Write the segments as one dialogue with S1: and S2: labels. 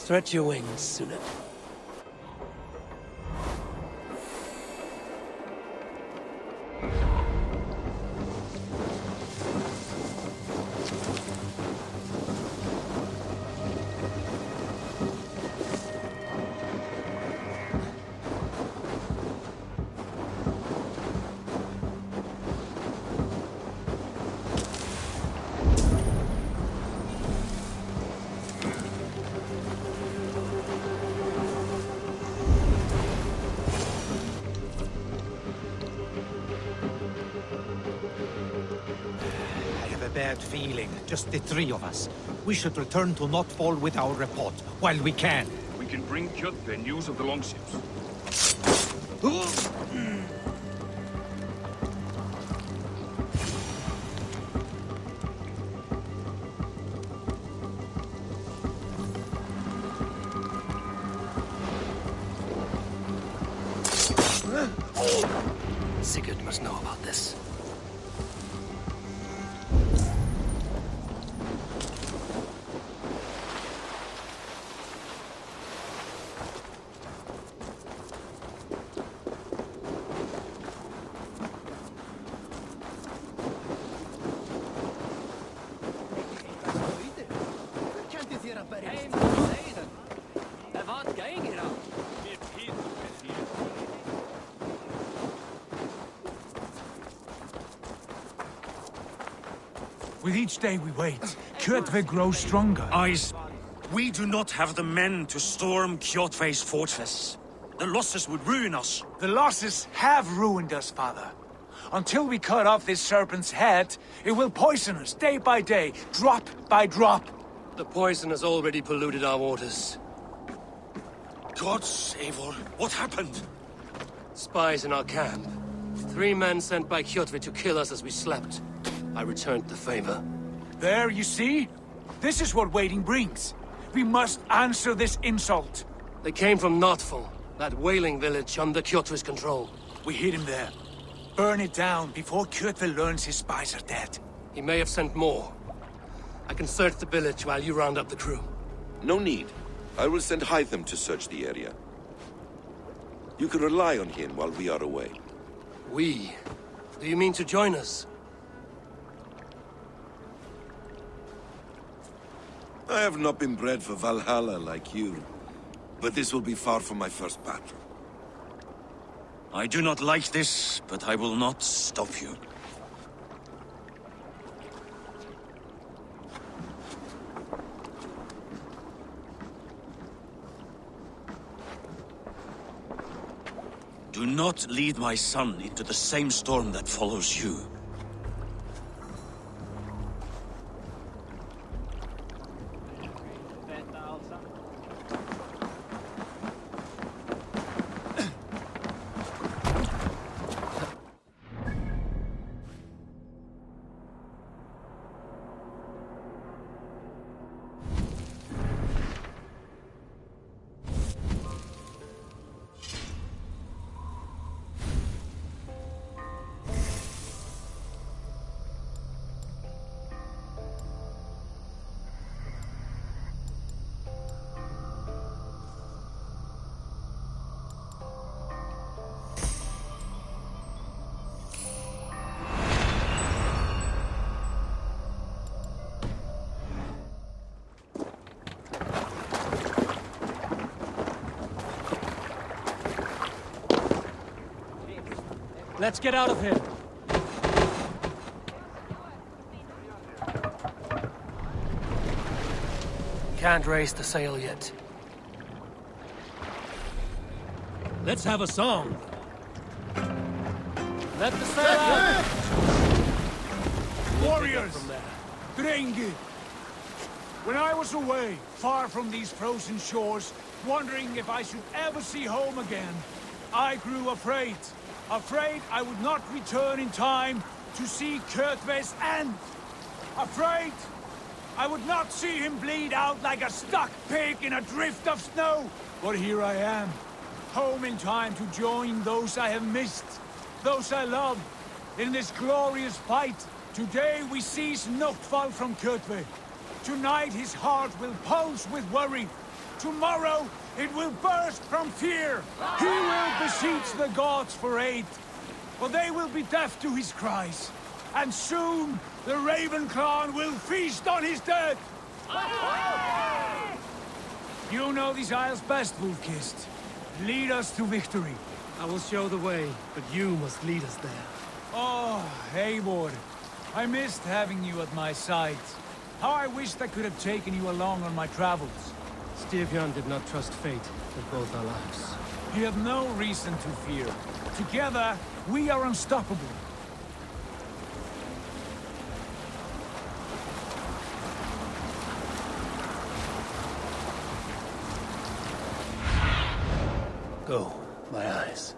S1: Stretch your wings, Sula.
S2: Bad feeling, just the three of us. We should return to Notfall with our report, while we can.
S3: We can bring Kjotve news of the longships.
S1: Sigurd must know about this.
S4: With each day we wait, Kjotve grows stronger.
S5: Eyes, we do not have the men to storm Kjotve's fortress. The losses would ruin us.
S4: The losses have ruined us, father. Until we cut off this serpent's head, it will poison us day by day, drop by drop.
S1: The poison has already polluted our waters.
S5: God save her. What happened?
S1: Spies in our camp. 3 men sent by Kjotve to kill us as we slept. I returned the favor.
S4: There, you see? This is what waiting brings. We must answer this insult.
S1: They came from Notfall, that whaling village under Kjotve's control.
S4: We hid him there. Burn it down before Kjotve learns his spies are dead.
S1: He may have sent more. I can search the village while you round up the crew.
S6: No need. I will send Hytham to search the area. You can rely on him while we are away.
S1: We? Do you mean to join us?
S6: I have not been bred for Valhalla like you, but this will be far from my first battle.
S5: I do not like this, but I will not stop you. Do not lead my son into the same storm that follows you.
S1: Let's get out of here. Can't raise the sail yet. Let's have a song. Let the sail out.
S4: Warriors! Drengi! When I was away, far from these frozen shores, wondering if I should ever see home again, I grew afraid. Afraid I would not return in time to see Kjotve's end. Afraid I would not see him bleed out like a stuck pig in a drift of snow. But here I am, home in time to join those I have missed, those I love, in this glorious fight. Today we seize Notfall from Kjotve. Tonight his heart will pulse with worry. Tomorrow, it will burst from fear. He will beseech the gods for aid, but they will be deaf to his cries. And soon, the Raven clan will feast on his dead. You know these isles best, Wolf-Kissed. Lead us to victory.
S1: I will show the way, but you must lead us there.
S4: Oh, Eivor. I missed having you at my side. How I wished I could have taken you along on my travels.
S1: Styrbjörn did not trust fate with both our lives.
S4: You have no reason to fear. Together, we are unstoppable.
S1: Go, my eyes.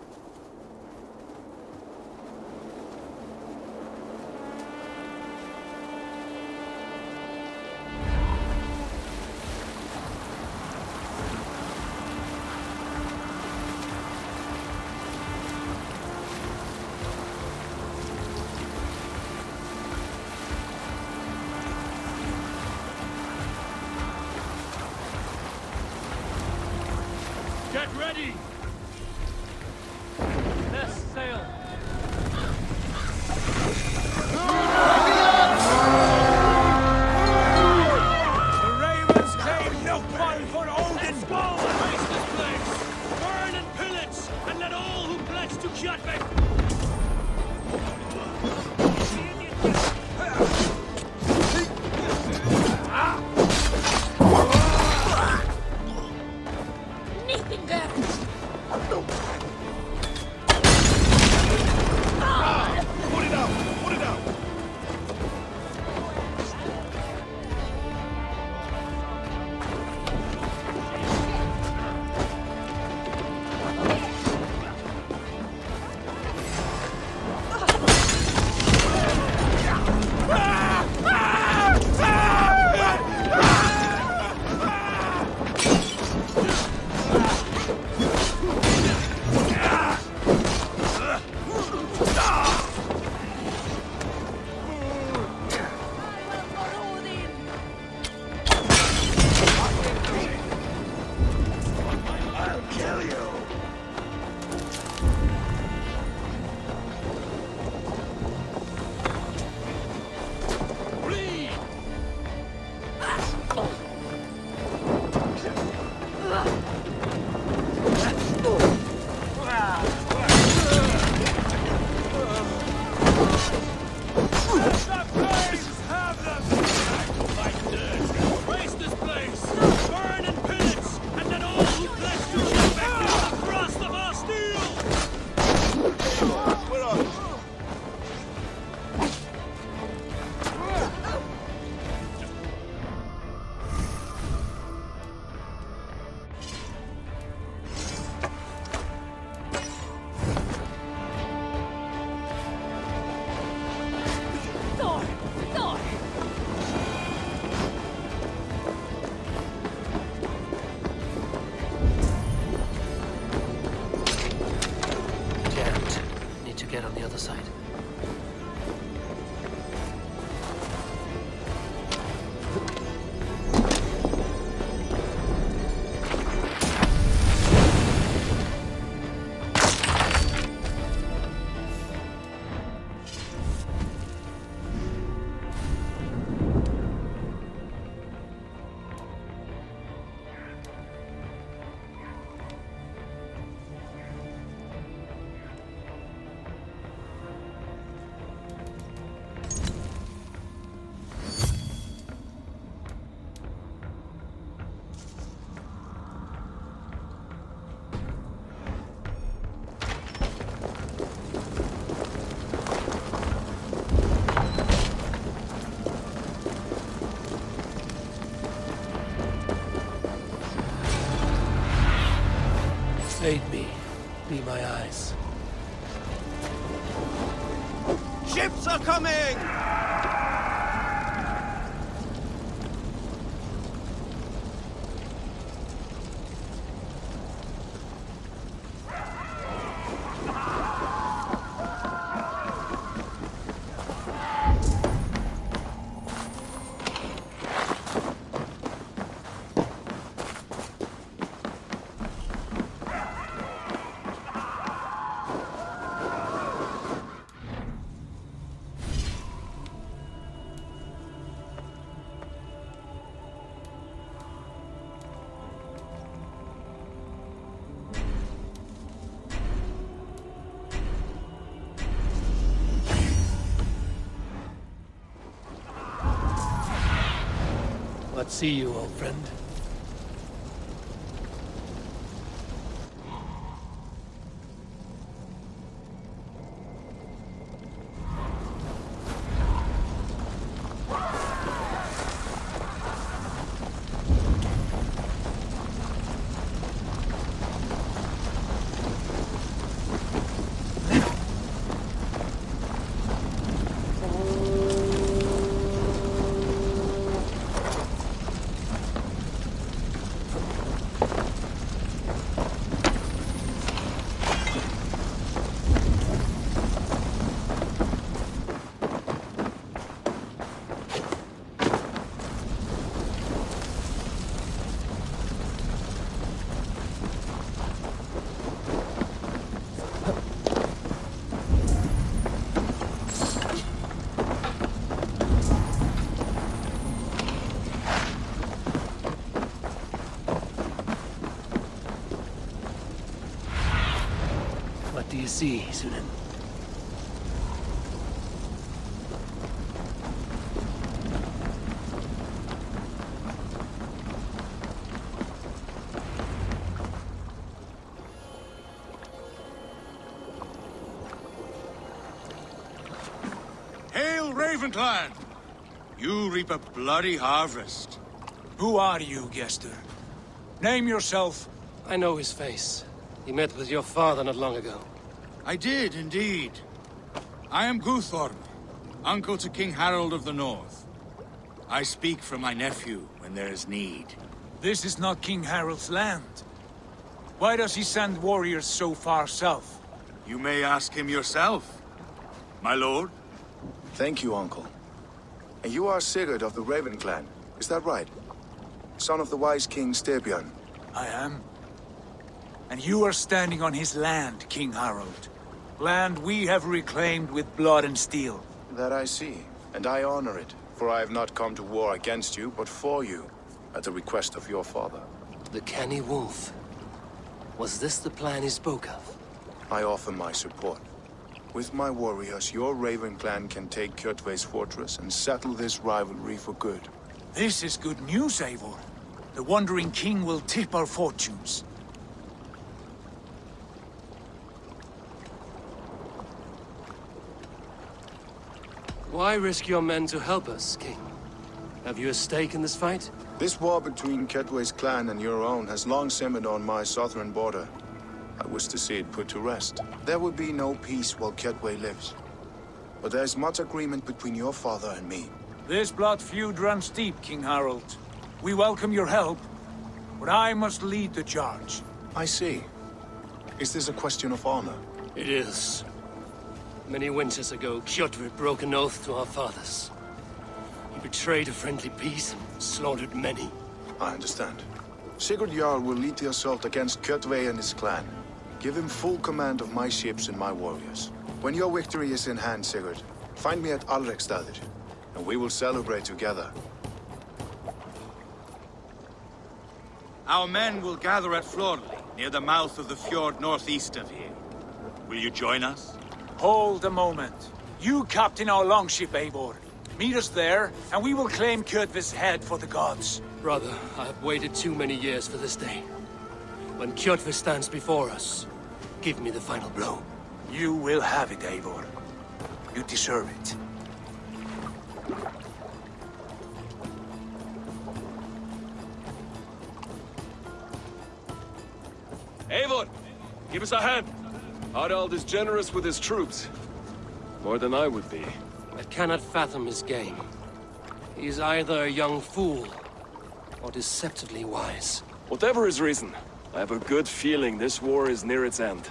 S3: Get ready!
S1: Let's sail.
S4: The Ravens claim no fun for Odin!
S5: Let's go and waste this place! Burn and pillage, and let all who pledge to Kjotve
S1: Get on the other side. Aid me. Be my eyes.
S2: Ships are coming!
S1: Cannot see you, old friend. What do you see, Sunan?
S5: Hail, Ravenclan! You reap a bloody harvest.
S4: Who are you, Gester? Name yourself.
S1: I know his face. He met with your father not long ago.
S5: I did, indeed. I am Guthorm, uncle to King Harold of the North. I speak for my nephew when there is need.
S4: This is not King Harold's land. Why does he send warriors so far south?
S5: You may ask him yourself, my lord.
S7: Thank you, uncle. And you are Sigurd of the Raven clan, is that right? Son of the wise King Styrbjörn.
S4: I am. And you are standing on his land, King Harold. Land we have reclaimed with blood and steel.
S7: That I see, and I honor it, for I have not come to war against you, but for you, at the request of your father.
S1: The canny wolf. Was this the plan he spoke of?
S7: I offer my support. With my warriors, your Raven clan can take Kjotve's fortress and settle this rivalry for good.
S4: This is good news, Eivor. The Wandering King will tip our fortunes.
S1: Why risk your men to help us, King? Have you a stake in this fight?
S7: This war between Kjotve's clan and your own has long simmered on my southern border. I wish to see it put to rest. There will be no peace while Kjotve lives. But there's much agreement between your father and me.
S4: This blood feud runs deep, King Harold. We welcome your help, but I must lead the charge.
S7: I see. Is this a question of honor?
S1: It is. Many winters ago, Kjotve broke an oath to our fathers. He betrayed a friendly peace and slaughtered many.
S7: I understand. Sigurd Jarl will lead the assault against Kjotve and his clan. Give him full command of my ships and my warriors. When your victory is in hand, Sigurd, find me at Alrekstadir, and we will celebrate together.
S5: Our men will gather at Florley, near the mouth of the fjord northeast of here. Will you join us?
S4: Hold a moment. You captain our longship, Eivor. Meet us there, and we will claim Kjotve's head for the gods.
S1: Brother, I have waited too many years for this day. When Kjotve stands before us, give me the final blow.
S4: You will have it, Eivor. You deserve it.
S3: Eivor, give us a hand. Harald is generous with his troops. More than I would be.
S1: I cannot fathom his game. He is either a young fool or deceptively wise.
S3: Whatever his reason, I have a good feeling this war is near its end.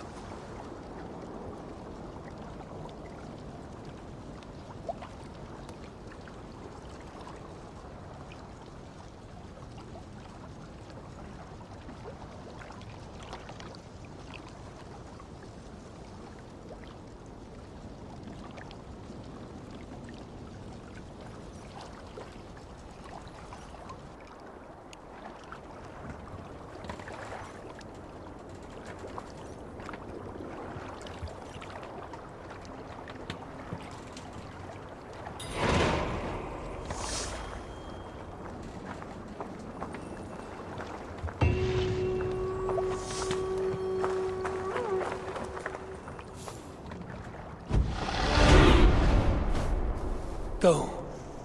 S1: Go,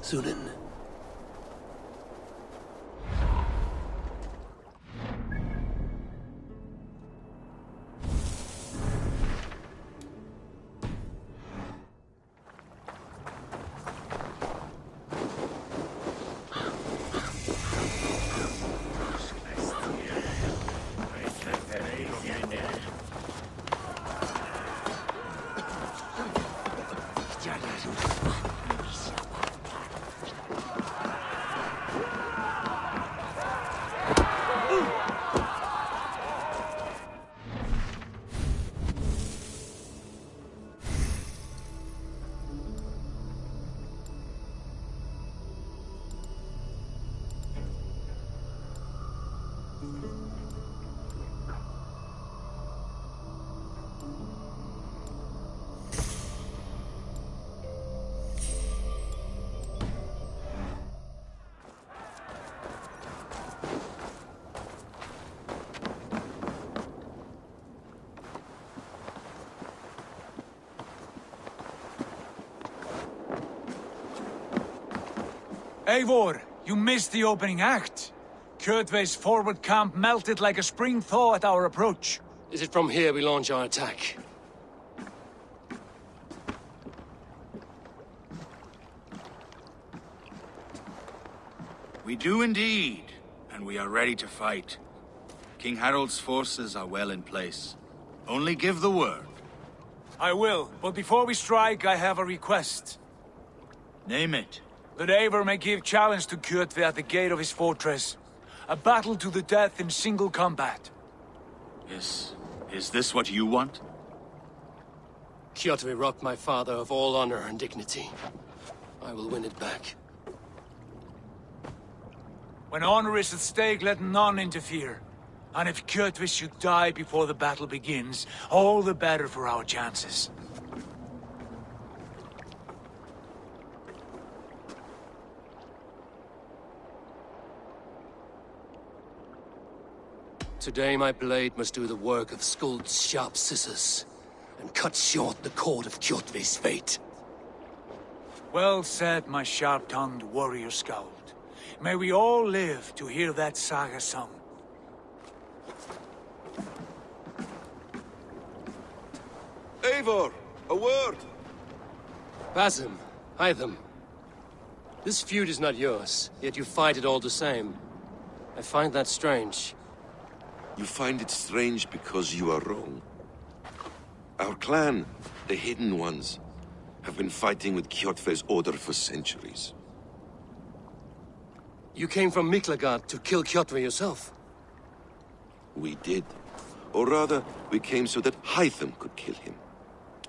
S1: Sunan.
S4: Eivor, you missed the opening act. Kjotve's forward camp melted like a spring thaw at our approach.
S1: Is it from here we launch our attack?
S5: We do indeed, and we are ready to fight. King Harald's forces are well in place. Only give the word.
S4: I will, but before we strike, I have a request.
S5: Name it.
S4: That Eivor may give challenge to Kjotve at the gate of his fortress. A battle to the death in single combat.
S5: Is this what you want?
S1: Kjotve robbed my father of all honor and dignity. I will win it back.
S4: When honor is at stake, let none interfere. And if Kjotve should die before the battle begins, all the better for our chances.
S1: Today my blade must do the work of Skuld's sharp scissors, and cut short the cord of Kjotve's fate.
S4: Well said, my sharp-tongued warrior Skald. May we all live to hear that saga sung.
S6: Eivor, a word!
S1: Basim, Hytham. This feud is not yours, yet you fight it all the same. I find that strange.
S6: You find it strange because you are wrong. Our clan, the Hidden Ones, have been fighting with Kjotve's order for centuries.
S1: You came from Miklagard to kill Kjotve yourself.
S6: We did. Or rather, we came so that Hytham could kill him.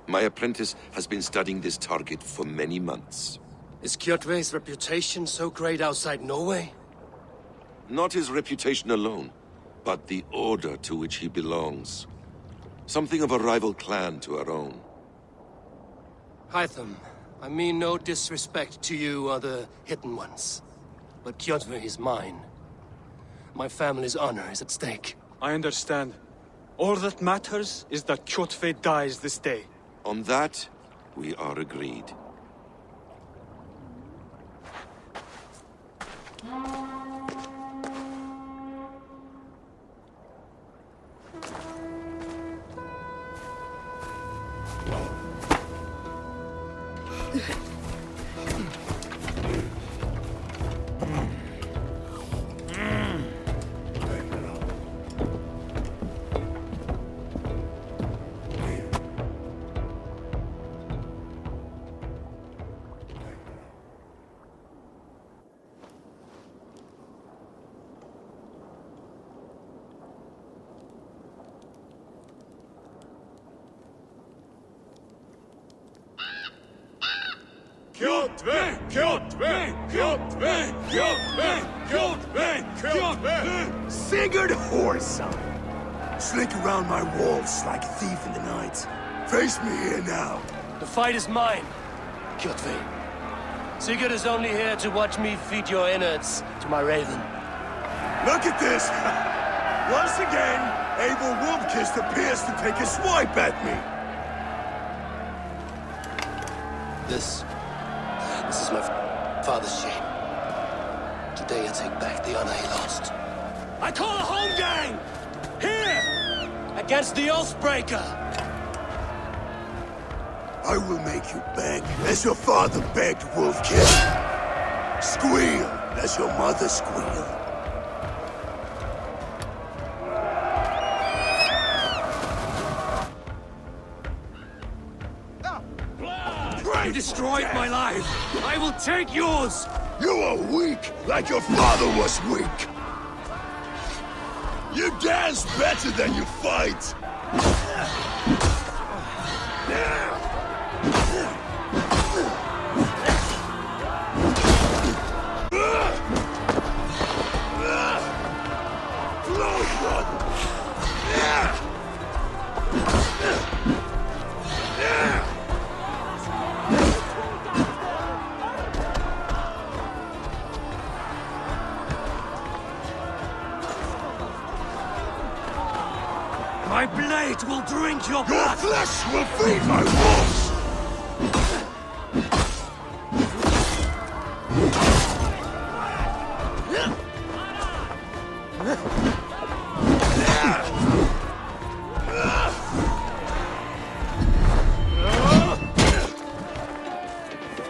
S6: My apprentice has been studying this target for many months.
S1: Is Kjotve's reputation so great outside Norway?
S6: Not his reputation alone, but the order to which he belongs. Something of a rival clan to our own.
S1: Hytham, I mean no disrespect to you or the Hidden Ones. But Kjotve is mine. My family's honor is at stake.
S8: I understand. All that matters is that Kjotve dies this day.
S6: On that, we are agreed.
S3: Kjotve! Kjotve! Kjotve! Kjotve! Kjotve! Kjotve!
S9: Sigurd Whoreson! Slink around my walls like a thief in the night. Face me here now.
S1: The fight is mine, Kjotve. Sigurd is only here to watch me feed your innards to my raven.
S9: Look at this! Once again, Abel Wolfkiss appears to take a swipe at me.
S1: This is my father's shame. Today I take back the honor he lost. I call a home gang! Here! Against the Oathbreaker!
S9: I will make you beg, as your father begged, Wolfkin. Squeal, as your mother squealed.
S1: You destroyed my life! I will take yours!
S9: You are weak, like your father was weak. You dance better than you fight.
S1: My blade will drink your
S9: Your
S1: blood!
S9: flesh will feed my wolves!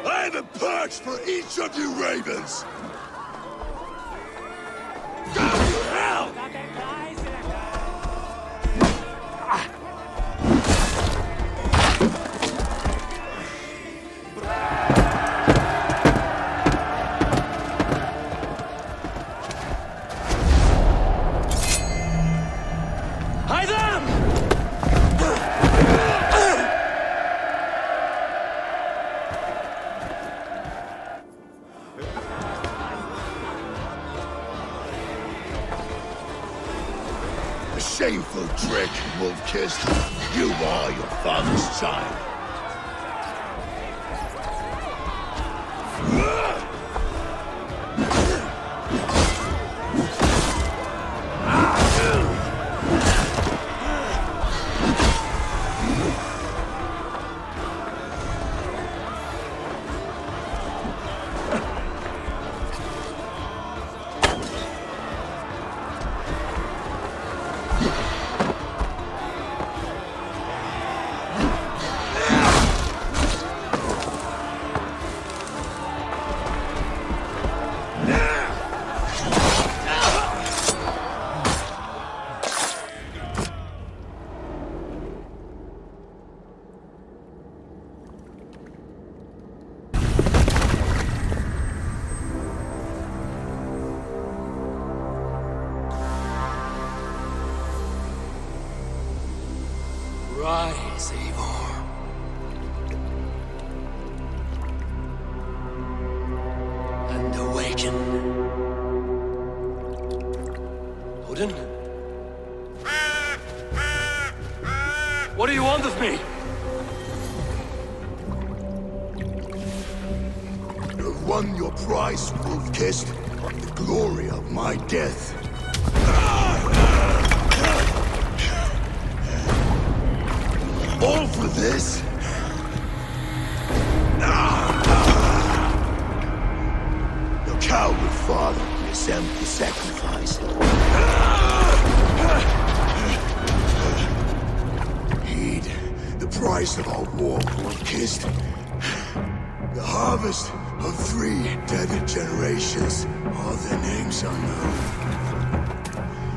S9: I have a perch for each of you ravens! Go to hell!
S1: Hide them!
S9: A shameful trick, Wolf-Kissed. You are your father's child.
S1: Rise, Eivor. And awaken. Odin? What do you want of me?
S9: You have won your prize, Wolf-Kissed. The glory of my death. All for this? Your coward father is empty sacrifice. Heed the price of our war, Wolf-Kissed. The harvest of 3 dead generations. All their names unknown.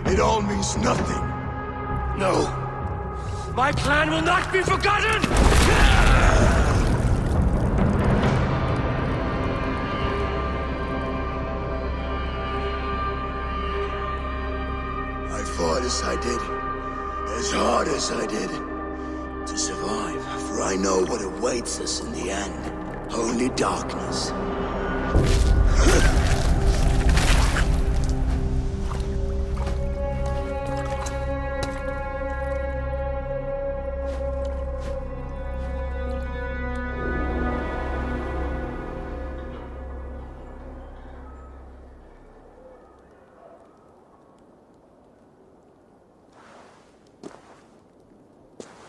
S9: It all means nothing.
S1: No. My plan will not be forgotten!
S9: I fought as I did, as hard as I did, to survive, for I know what awaits us in the end. Only darkness.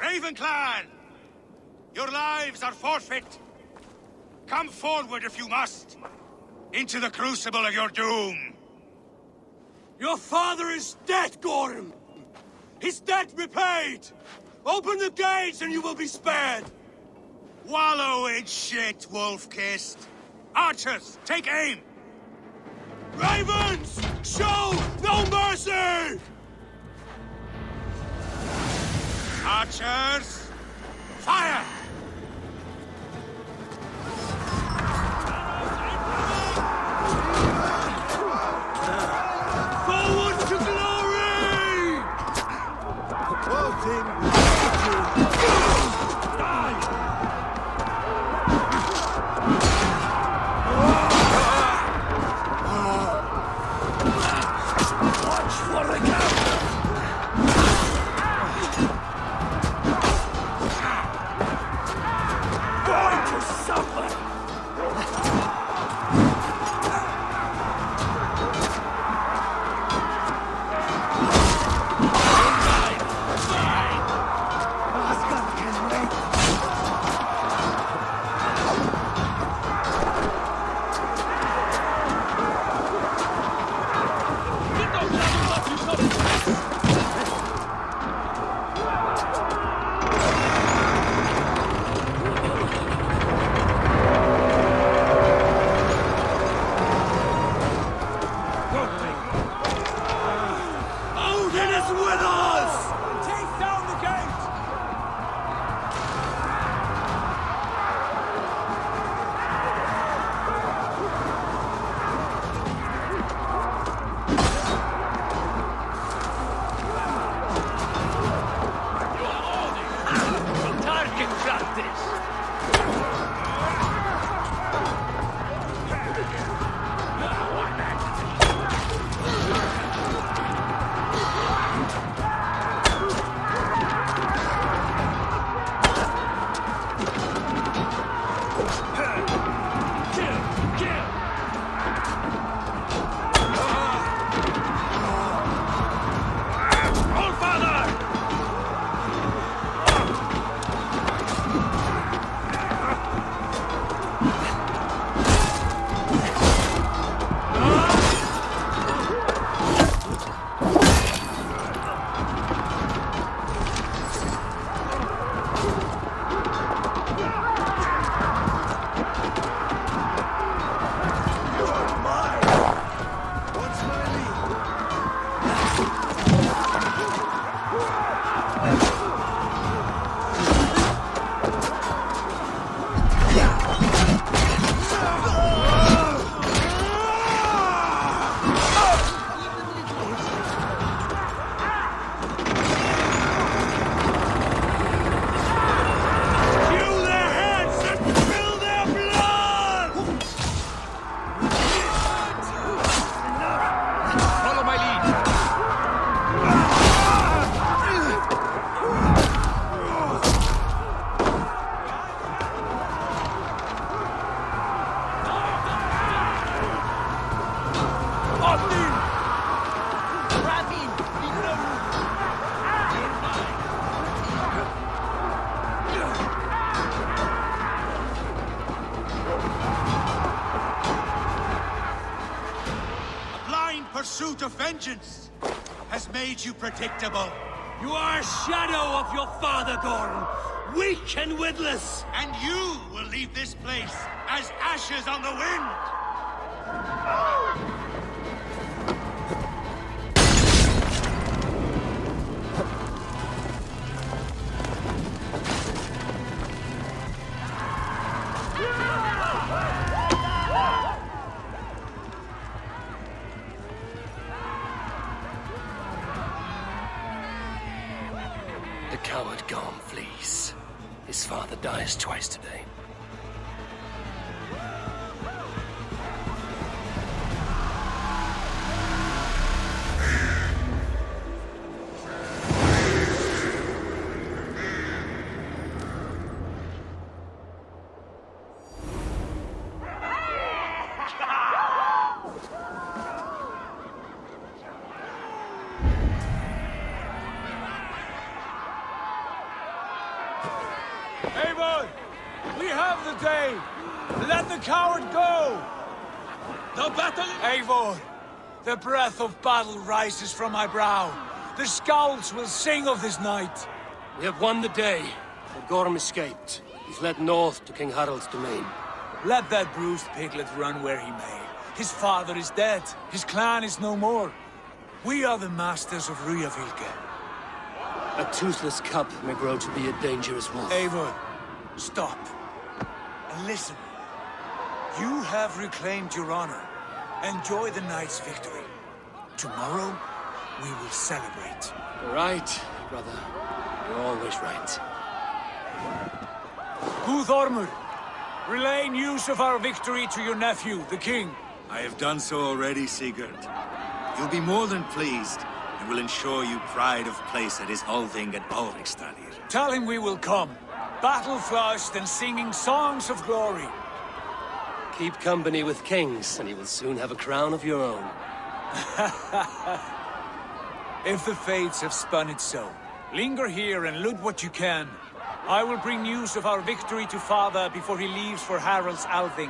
S5: Raven Clan! Your lives are forfeit! Come forward if you must! Into the crucible of your doom!
S8: Your father is dead, Gorm! His debt repaid! Open the gates and you will be spared!
S5: Wallow in shit, wolf-kissed! Archers, take aim!
S8: Ravens! Show no mercy!
S5: Archers! Fire!
S8: Forward to glory!
S1: Watch for the counter! Going to suffer!
S8: Odin is with us! Take down the gate!
S1: Tarkin practice!
S5: Pursuit of vengeance has made you predictable.
S8: You are a shadow of your father, Gorm! Weak and witless!
S5: And you will leave this place as ashes on the wind!
S1: The coward Garm flees. His father dies twice today.
S8: Eivor!
S4: We have the day! Let the coward go!
S8: The battle!
S4: Eivor, the breath of battle rises from my brow. The scouts will sing of this night.
S1: We have won the day, but Gorm escaped. He's led north to King Harald's domain.
S4: Let that bruised piglet run where he may. His father is dead. His clan is no more. We are the masters of Ryjavík.
S1: A toothless cub may grow to be a dangerous wolf.
S4: Eivor, stop. And listen. You have reclaimed your honor. Enjoy the night's victory. Tomorrow, we will celebrate.
S1: You're right, brother. You're always right.
S4: Guthormur, relay news of our victory to your nephew, the king.
S5: I have done so already, Sigurd. You'll be more than pleased, and will ensure you pride of place at his Althing at Ulrichstadir.
S4: Tell him we will come, battle-flushed and singing songs of glory.
S1: Keep company with kings, and you will soon have a crown of your own.
S4: If the fates have spun it so, linger here and loot what you can. I will bring news of our victory to father before he leaves for Harald's Althing.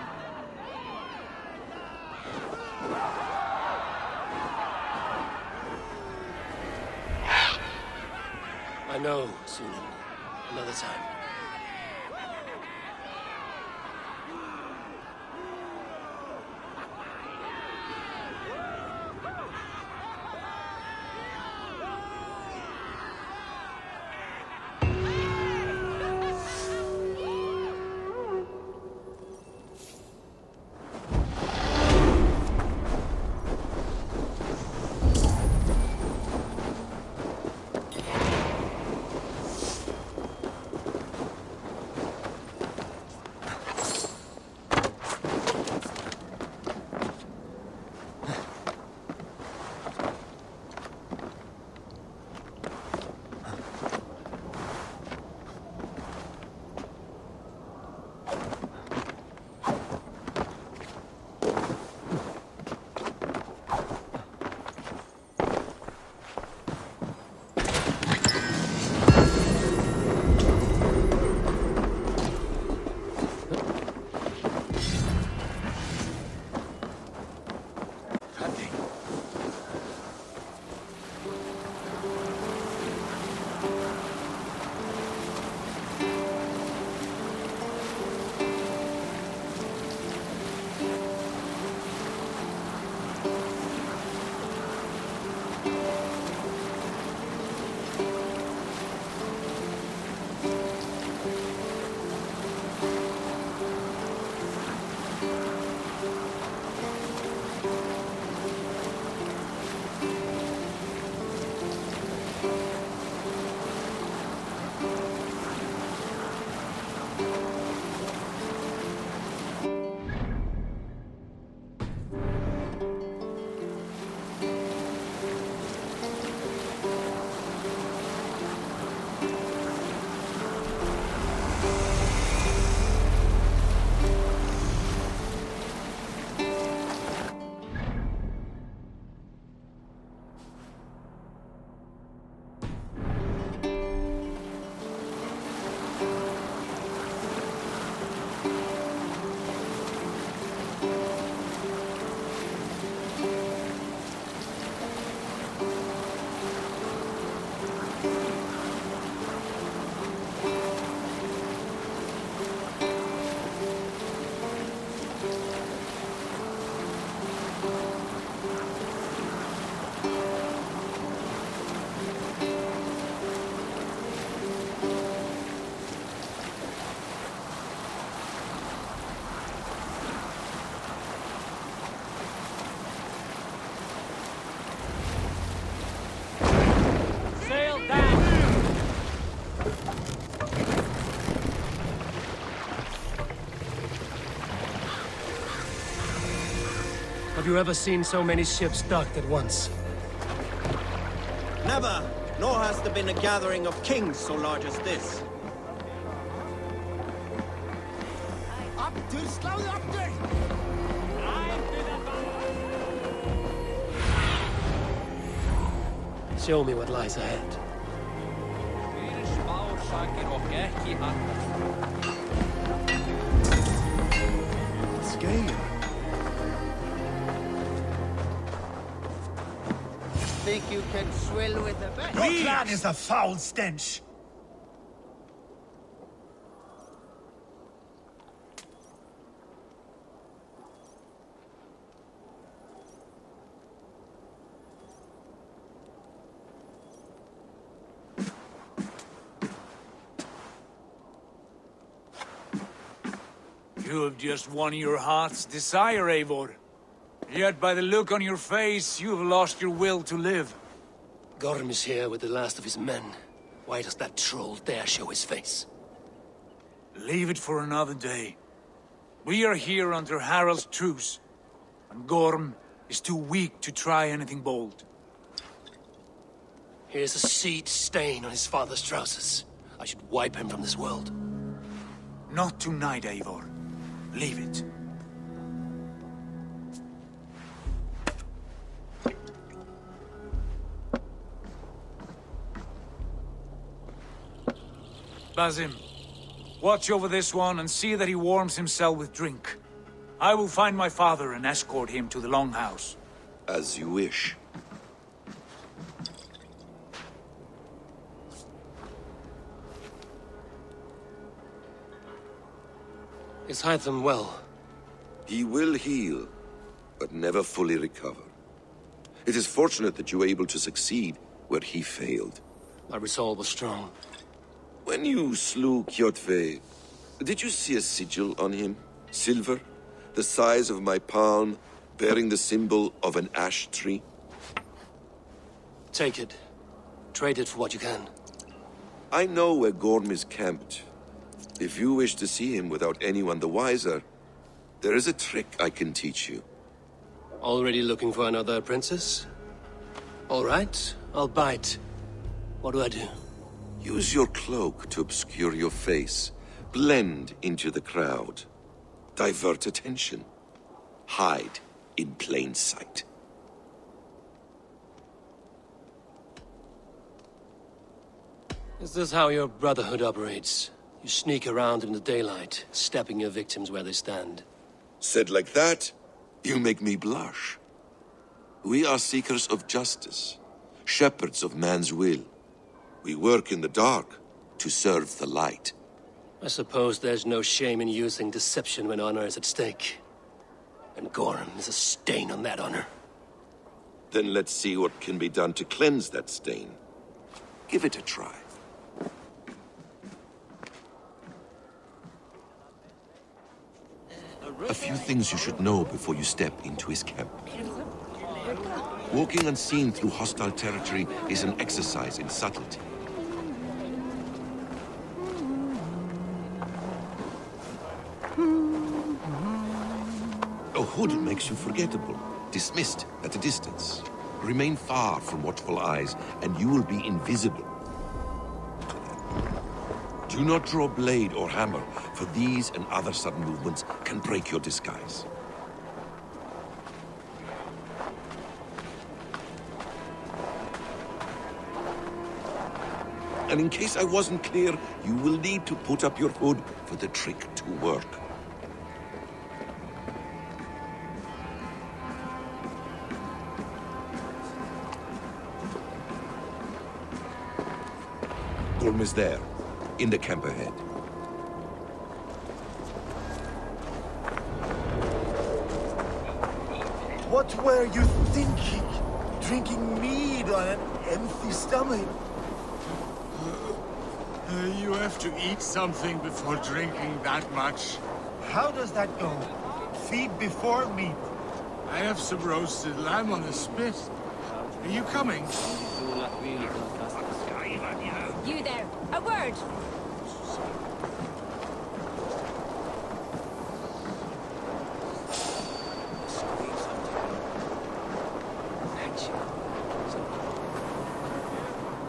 S1: I know, Sunan. Another time. Have you ever seen so many ships docked at once?
S10: Never, nor has there been a gathering of kings so large as this.
S1: Show me what lies ahead.
S9: this game.
S10: Think you can swill with the best?
S9: Your clan is a foul stench.
S4: You have just won your heart's desire, Eivor. Yet by the look on your face, you have lost your will to live.
S1: Gorm is here with the last of his men. Why does that troll dare show his face?
S4: Leave it for another day. We are here under Harald's truce, and Gorm is too weak to try anything bold.
S1: Here's a seed stain on his father's trousers. I should wipe him from this world.
S4: Not tonight, Eivor. Leave it. Basim, watch over this one and see that he warms himself with drink. I will find my father and escort him to the Longhouse.
S6: As you wish.
S1: Is Hytham well?
S6: He will heal, but never fully recover. It is fortunate that you were able to succeed where he failed.
S1: My resolve was strong.
S6: When you slew Kjotve, did you see a sigil on him? Silver, the size of my palm, bearing the symbol of an ash tree?
S1: Take it. Trade it for what you can.
S6: I know where Gorm is camped. If you wish to see him without anyone the wiser, there is a trick I can teach you.
S1: Already looking for another princess? All right, I'll bite. What do I do?
S6: Use your cloak to obscure your face. Blend into the crowd. Divert attention. Hide in plain sight.
S1: Is this how your Brotherhood operates? You sneak around in the daylight, stepping your victims where they stand.
S6: Said like that, you make me blush. We are seekers of justice, shepherds of man's will. We work in the dark to serve the light.
S1: I suppose there's no shame in using deception when honor is at stake. And Gorm is a stain on that honor.
S6: Then let's see what can be done to cleanse that stain. Give it a try. A few things you should know before you step into his camp. Walking unseen through hostile territory is an exercise in subtlety. A hood makes you forgettable, dismissed at a distance. Remain far from watchful eyes, and you will be invisible. Do not draw blade or hammer, for these and other sudden movements can break your disguise. And in case I wasn't clear, you will need to put up your hood for the trick to work. Gorm is there, in the camp ahead.
S9: What were you thinking? Drinking mead on an empty stomach?
S5: You have to eat something before drinking that much.
S9: How does that go? Feed before meat.
S5: I have some roasted lamb on the spit. Are you coming?
S11: You there, a word!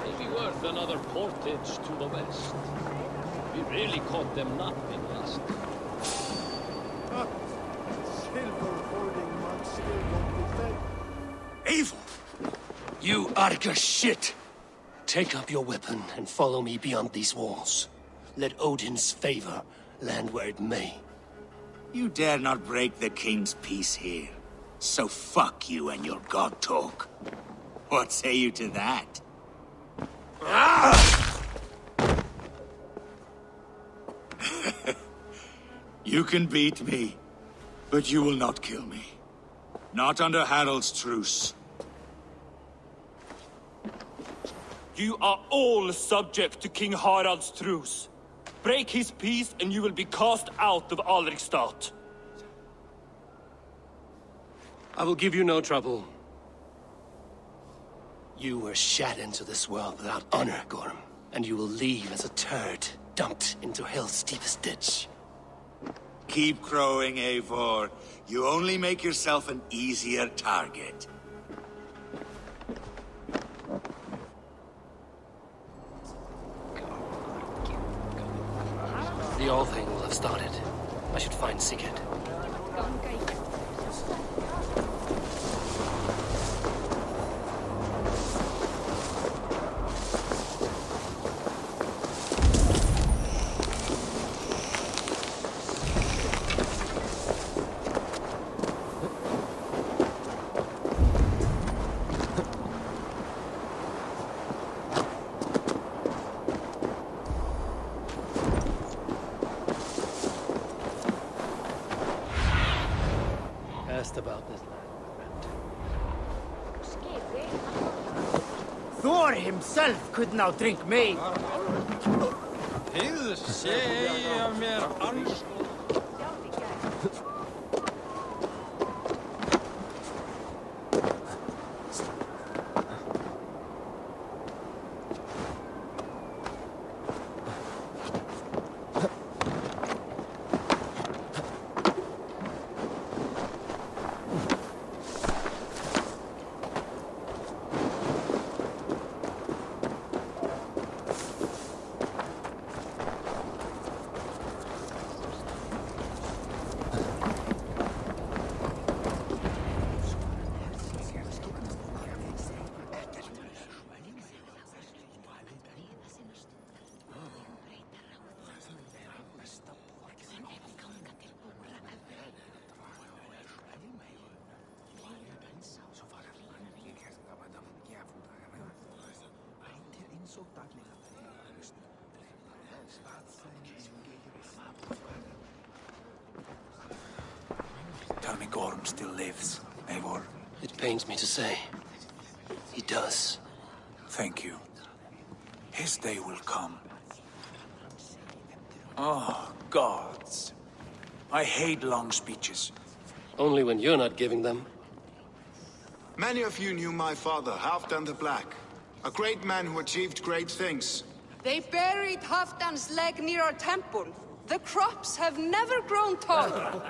S12: Maybe worth another portage to the west. We really caught them napping last.
S1: Evil! You Arga shit! Take up your weapon and follow me beyond these walls. Let Odin's favor land where it may.
S5: You dare not break the king's peace here. So fuck you and your god talk. What say you to that? You can beat me, but you will not kill me. Not under Harold's truce.
S8: You are all subject to King Harald's truce. Break his peace and you will be cast out of Alrikstad.
S1: I will give you no trouble. You were shat into this world without honor, Gorm. And you will leave as a turd, dumped into hell's deepest ditch.
S5: Keep crowing, Eivor. You only make yourself an easier target.
S1: The old thing will have started. I should find Sigurd. About this land,
S13: Thor himself could not drink me.
S4: Tell me Gorm still lives, Eivor.
S1: It pains me to say. He does.
S4: Thank you. His day will come. Oh, gods. I hate long speeches.
S1: Only when you're not giving them.
S7: Many of you knew my father, Halfdan the Black. A great man who achieved great things.
S14: They buried Halfdan's leg near our temple. The crops have never grown tall.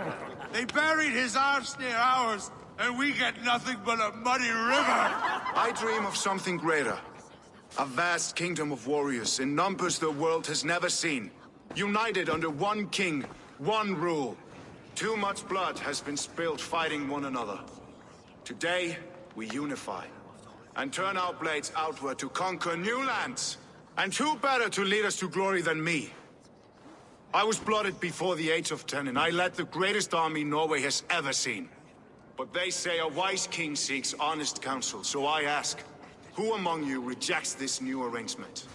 S5: They buried his arse near ours, and we get nothing but a muddy river.
S7: I dream of something greater. A vast kingdom of warriors in numbers the world has never seen. United under one king, one rule. Too much blood has been spilled fighting one another. Today, we unify. And turn our blades outward to conquer new lands. And who better to lead us to glory than me? I was blooded before the age of 10, and I led the greatest army Norway has ever seen. But they say a wise king seeks honest counsel, so I ask, who among you rejects this new arrangement?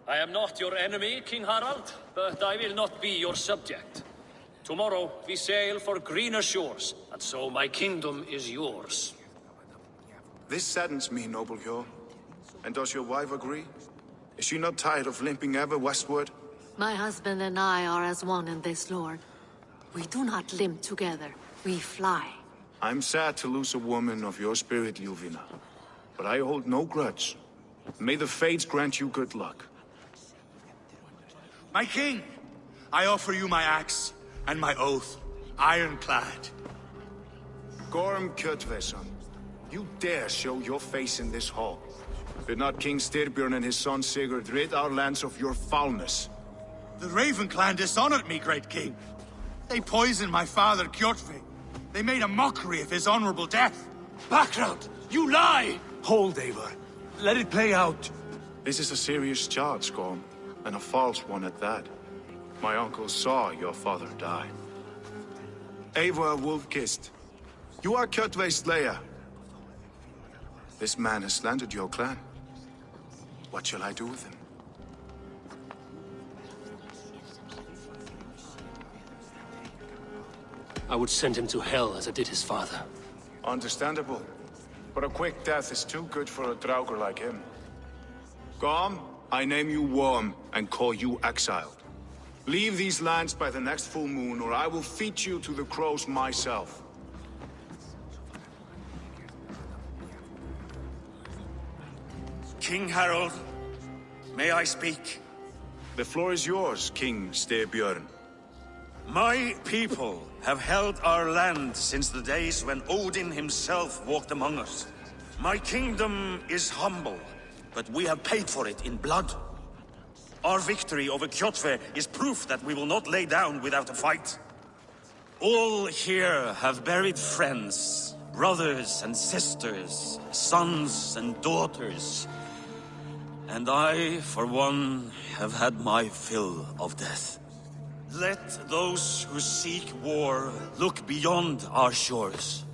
S12: I am not your enemy, King Harald, but I will not be your subject. Tomorrow we sail for greener shores, and so my kingdom is yours.
S7: This saddens me, noble Hjor. And does your wife agree? Is she not tired of limping ever westward?
S15: My husband and I are as one in this, Lord. We do not limp together. We fly.
S7: I'm sad to lose a woman of your spirit, Ljuvina. But I hold no grudge. May the fates grant you good luck.
S5: My king, I offer you my axe and my oath, ironclad.
S7: Gorm Kjotveson, you dare show your face in this hall. Did not King Styrbjörn and his son Sigurd rid our lands of your foulness?
S5: The Raven clan dishonored me, great king. They poisoned my father, Kjotve. They made a mockery of his honorable death.
S4: Background! You lie! Hold, Eivor. Let it play out.
S7: This is a serious charge, Gorm. And a false one at that. My uncle saw your father die. Eivor Wolf-Kissed, you are Kjotve's slayer. This man has slandered your clan. What shall I do with him?
S1: I would send him to hell as I did his father.
S7: Understandable. But a quick death is too good for a Draugr like him. Gorm, I name you Worm and call you exiled. Leave these lands by the next full moon, or I will feed you to the crows myself.
S8: King Harold, may I speak?
S7: The floor is yours, King Styrbjörn.
S8: My people have held our land since the days when Odin himself walked among us. My kingdom is humble, but we have paid for it in blood. Our victory over Kjotve is proof that we will not lay down without a fight. All here have buried friends, brothers and sisters, sons and daughters. And I, for one, have had my fill of death. Let those who seek war look beyond our shores.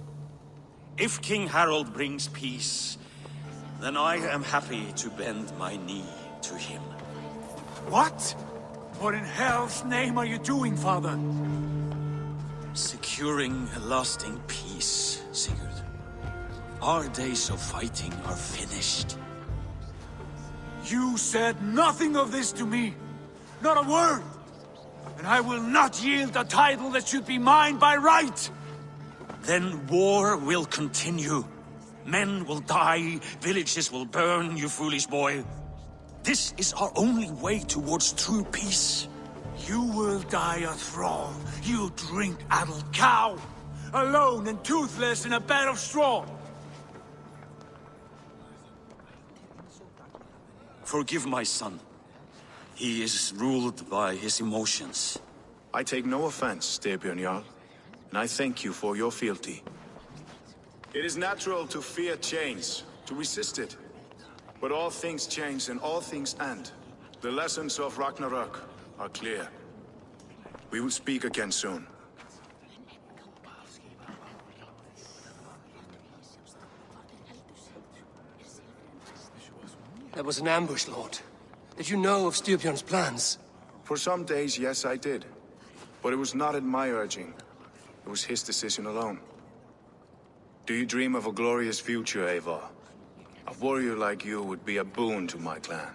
S8: If King Harold brings peace, then I am happy to bend my knee to him.
S4: What? What in hell's name are you doing, father?
S8: Securing a lasting peace, Sigurd. Our days of fighting are finished.
S4: You said nothing of this to me. Not a word. And I will not yield a title that should be mine by right.
S8: Then war will continue. Men will die, villages will burn, you foolish boy. This is our only way towards true peace.
S4: You will die a thrall, you drink-addled cow. Alone and toothless in a bed of straw.
S8: Forgive my son. He is ruled by his emotions.
S7: I take no offense, Styrbjörn Jarl, and I thank you for your fealty. It is natural to fear change, to resist it. But all things change and all things end. The lessons of Ragnarok are clear. We will speak again soon.
S1: That was an ambush, Lord. Did you know of Styrbjörn's plans?
S7: For some days, yes, I did. But it was not at my urging. It was his decision alone. Do you dream of a glorious future, Eivor? A warrior like you would be a boon to my clan.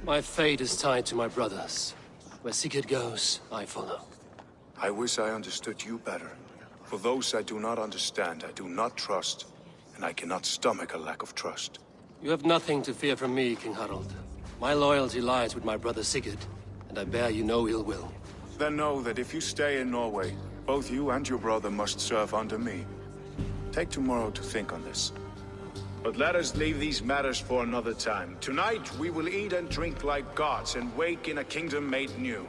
S1: My fate is tied to my brothers. Where Sigurd goes, I follow.
S7: I wish I understood you better. For those I do not understand, I do not trust, and I cannot stomach a lack of trust.
S1: You have nothing to fear from me, King Harald. My loyalty lies with my brother Sigurd, and I bear you no ill will.
S7: Then know that if you stay in Norway, both you and your brother must serve under me. Take tomorrow to think on this. But let us leave these matters for another time. Tonight, we will eat and drink like gods and wake in a kingdom made new.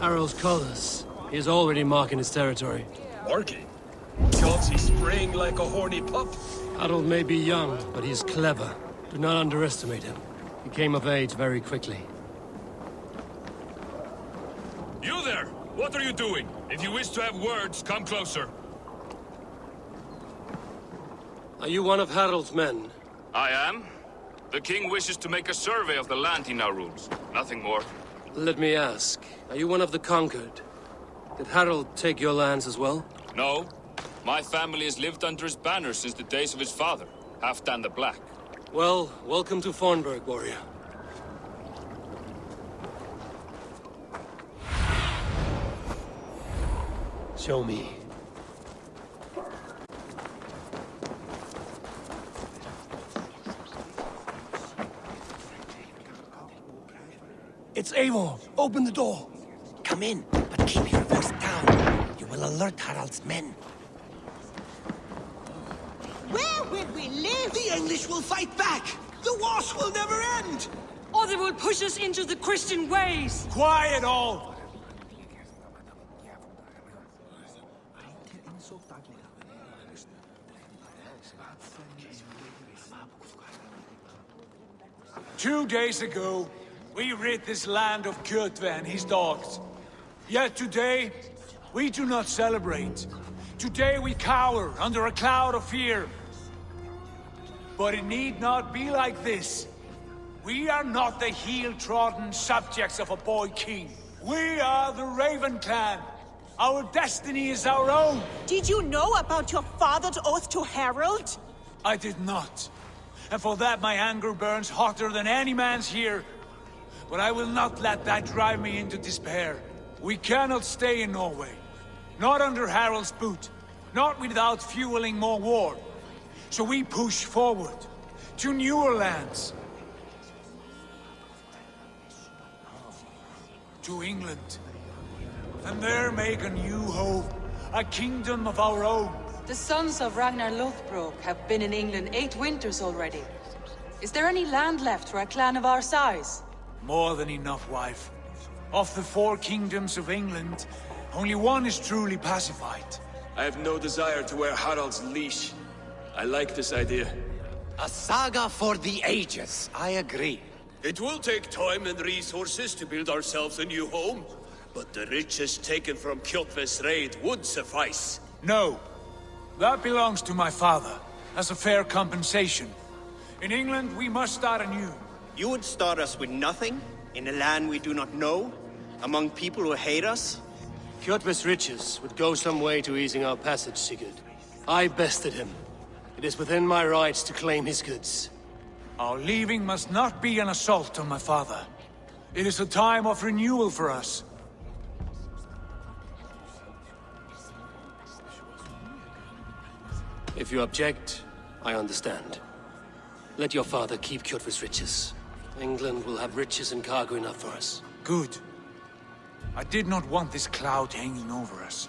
S1: Harald's colors. He is already marking his territory.
S3: Marking? Shots he's spraying like a horny pup.
S1: Harald may be young, but he's clever. Do not underestimate him. He came of age very quickly.
S3: You there! What are you doing? If you wish to have words, come closer.
S1: Are you one of Harald's men?
S3: I am.
S16: The king wishes to make a survey of the land he now rules. Nothing more.
S1: Let me ask, are you one of the conquered? Did Harold take your lands as well?
S16: No. My family has lived under his banner since the days of his father, Halfdan the Black.
S1: Well, welcome to Fornburg, warrior. Show me.
S4: It's Eivor. Open the door.
S13: Come in, but keep your voice down. You will alert Harald's men.
S17: Where will we live?
S13: The English will fight back! The wars will never end!
S18: Or they will push us into the Christian ways!
S4: Quiet all! Two days ago, we rid this land of Kjotve and his dogs. Yet today, we do not celebrate. Today we cower under a cloud of fear. But it need not be like this. We are not the heel-trodden subjects of a boy king. We are the Raven clan. Our destiny is our own.
S17: Did you know about your father's oath to Harold?
S4: I did not. And for that my anger burns hotter than any man's here. But I will not let that drive me into despair. We cannot stay in Norway. Not under Harald's boot. Not without fueling more war. So we push forward. To newer lands. To England. And there make a new home. A kingdom of our own.
S19: The sons of Ragnar Lothbrok have been in England 8 winters already. Is there any land left for a clan of our size?
S4: More than enough, wife. Of the 4 kingdoms of England, only one is truly pacified.
S3: I have no desire to wear Harald's leash. I like this idea.
S13: A saga for the ages, I agree.
S1: It will take time and resources to build ourselves a new home, but the riches taken from Kjotve's raid would suffice.
S4: No. That belongs to my father, as a fair compensation. In England, we must start anew.
S10: You would start us with nothing? In a land we do not know? Among people who hate us?
S1: Kjotve's riches would go some way to easing our passage, Sigurd. I bested him. It is within my rights to claim his goods.
S4: Our leaving must not be an assault on my father. It is a time of renewal for us.
S1: If you object, I understand. Let your father keep Kjotve's riches. England will have riches and cargo enough for us.
S4: Good. I did not want this cloud hanging over us.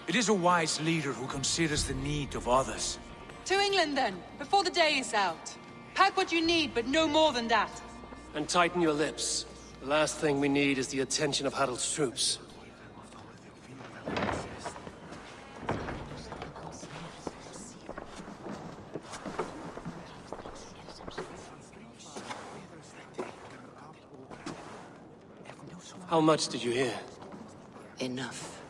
S4: It is a wise leader who considers the need of others.
S19: To England then, before the day is out. Pack what you need, but no more than that.
S1: And tighten your lips. The last thing we need is the attention of Harald's troops. How much did you hear?
S20: Enough.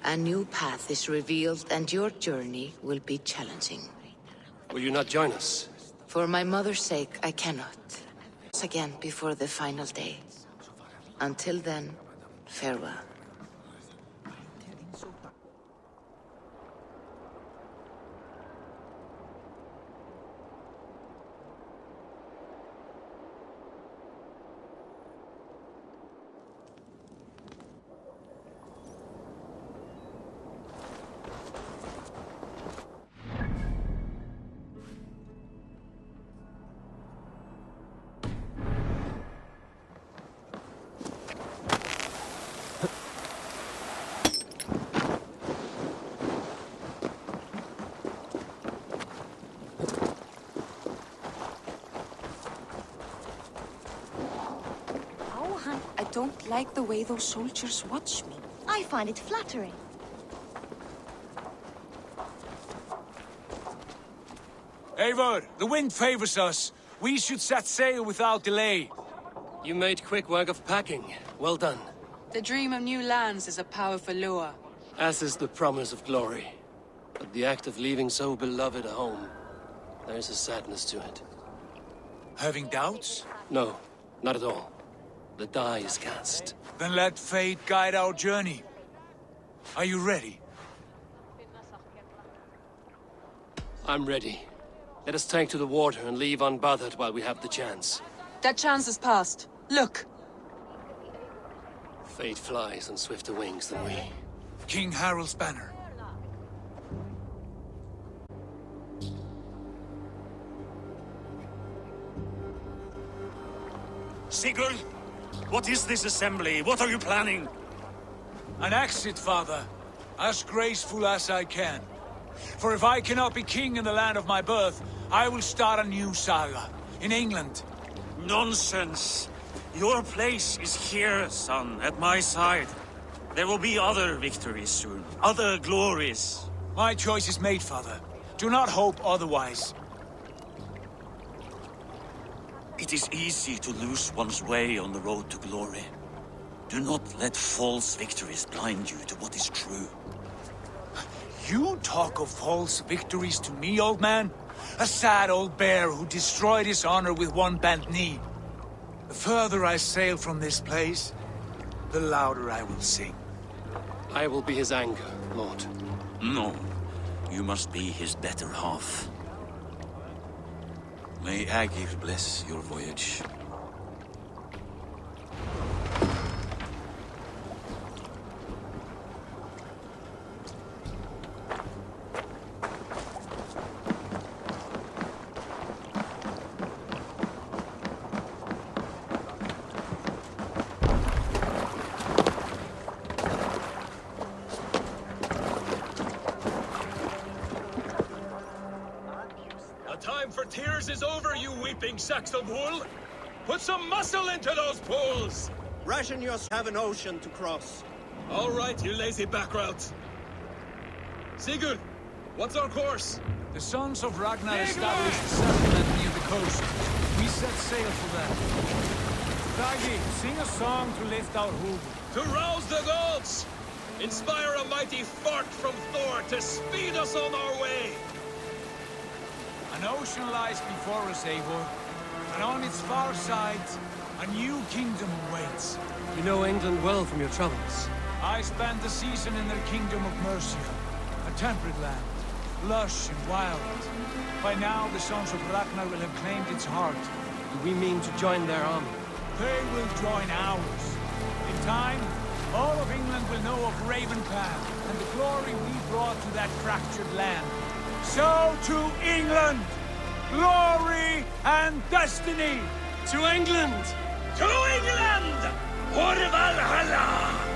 S20: A new path is revealed, and your journey will be challenging.
S1: Will you not join us?
S20: For my mother's sake, I cannot. Once again before the final day. Until then, farewell.
S21: I don't like the way those soldiers watch me.
S11: I find it flattering.
S4: Eivor, the wind favors us. We should set sail without delay.
S1: You made quick work of packing. Well done.
S19: The dream of new lands is a powerful lure.
S1: As is the promise of glory. But the act of leaving so beloved a home, there's a sadness to it.
S4: Having doubts?
S1: No, not at all. The die is cast.
S4: Then let fate guide our journey. Are you ready?
S1: I'm ready. Let us tank to the water and leave unbothered while we have the chance.
S19: That chance is past. Look!
S1: Fate flies on swifter wings than we.
S4: King Harald's banner.
S8: Sigurd, what is this assembly? What are you planning?
S4: An exit, father. As graceful as I can. For if I cannot be king in the land of my birth, I will start a new saga. In England.
S8: Nonsense. Your place is here, son, at my side. There will be other victories soon. Other glories.
S4: My choice is made, father. Do not hope otherwise.
S8: It is easy to lose one's way on the road to glory. Do not let false victories blind you to what is true.
S4: You talk of false victories to me, old man? A sad old bear who destroyed his honor with one bent knee. The further I sail from this place, the louder I will sing.
S1: I will be his anger, Lord.
S8: No. You must be his better half. May Agir bless your voyage.
S3: Tears is over, you weeping sacks of wool! Put some muscle into those pools!
S10: Ration yours have an ocean to cross.
S3: All right, you lazy backrout. Sigurd, what's our course?
S4: The sons of Ragnar established a settlement near the coast. We set sail for them. Bragi, sing a song to lift our hoof.
S3: To rouse the gods! Inspire a mighty fart from Thor to speed us on our way!
S4: An ocean lies before us, Eivor, and on its far sides, a new kingdom awaits.
S1: You know England well from your travels.
S4: I spent a season in their kingdom of Mercia, a temperate land, lush and wild. By now, the sons of Ragnar will have claimed its heart.
S1: Do we mean to join their army?
S4: They will join ours. In time, all of England will know of Raven Clan and the glory we brought to that fractured land. So to England! Glory and destiny!
S1: To England!
S3: To England! For Valhalla!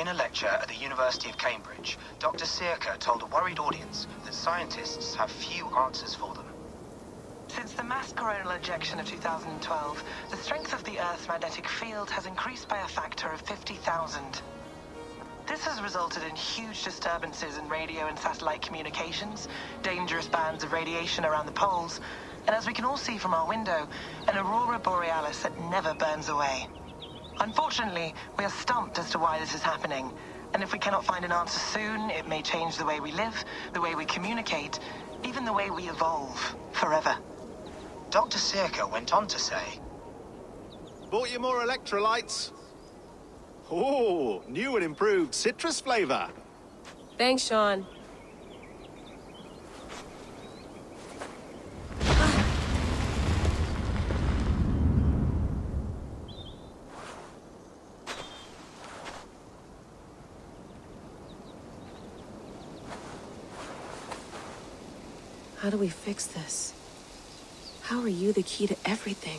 S2: In a lecture at the University of Cambridge, Dr. Circa told a worried audience that scientists have few answers for them.
S22: Since the mass coronal ejection of 2012, the strength of the Earth's magnetic field has increased by a factor of 50,000. This has resulted in huge disturbances in radio and satellite communications, dangerous bands of radiation around the poles, and as we can all see from our window, an aurora borealis that never burns away. Unfortunately, we are stumped as to why this is happening, and if we cannot find an answer soon, it may change the way we live, the way we communicate, even the way we evolve, forever.
S2: Dr. Circa went on to say,
S23: Bought you more electrolytes? Oh, new and improved citrus flavor.
S18: Thanks, Sean.
S24: How do we fix this? How are you the key to everything?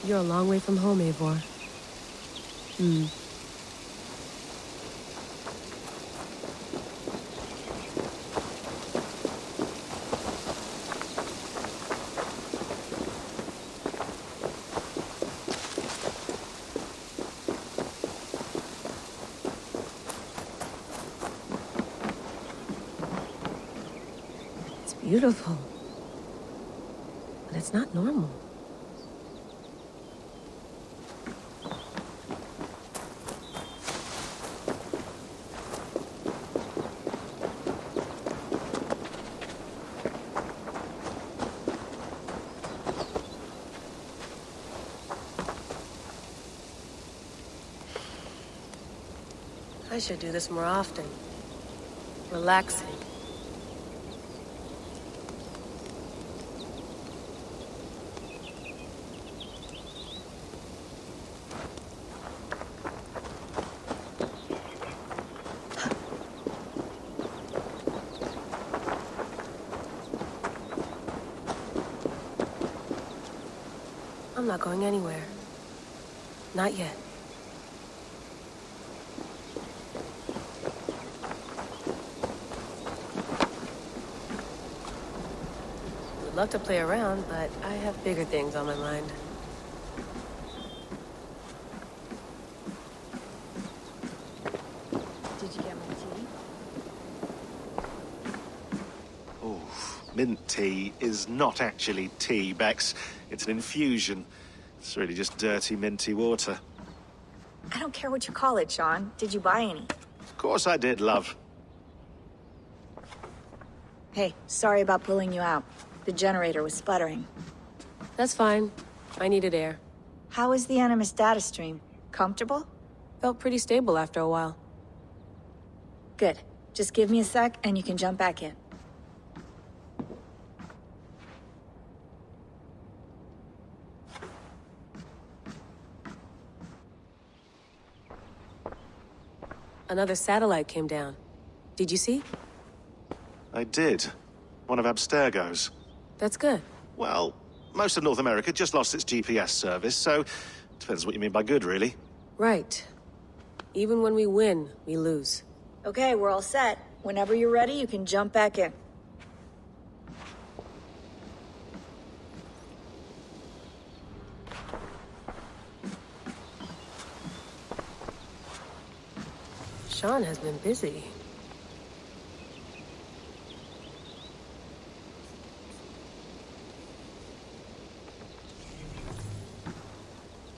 S24: You're a long way from home, Eivor. It's beautiful. But it's not normal. I should do this more often. Relaxing. I'm not going anywhere. Not yet. Would love to play around, but I have bigger things on my mind.
S21: Did you get my tea?
S23: Oh, mint tea is not actually tea, Bex. It's an infusion. It's really just dirty, minty water.
S21: I don't care what you call it, Sean. Did you buy any?
S23: Of course I did, love.
S21: Hey, sorry about pulling you out. The generator was sputtering.
S24: That's fine. I needed air.
S21: How is the Animus data stream? Comfortable?
S24: Felt pretty stable after a while.
S21: Good. Just give me a sec and you can jump back in.
S24: Another satellite came down. Did you see?
S23: I did. One of Abstergo's.
S24: That's good.
S23: Well, most of North America just lost its GPS service, so depends what you mean by good, really.
S24: Right. Even when we win, we lose.
S21: Okay, we're all set. Whenever you're ready, you can jump back in.
S24: Sean has been busy.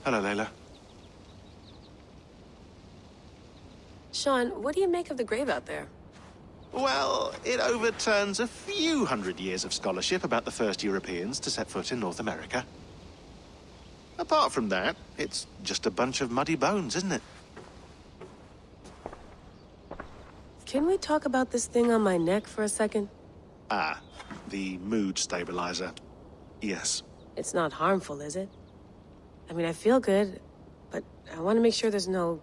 S23: Hello, Layla.
S24: Sean, what do you make of the grave out there?
S23: Well, it overturns a few hundred years of scholarship about the first Europeans to set foot in North America. Apart from that, it's just a bunch of muddy bones, isn't it?
S24: Can we talk about this thing on my neck for a second?
S23: Ah, the mood stabilizer. Yes.
S24: It's not harmful, is it? I mean, I feel good, but I want to make sure there's no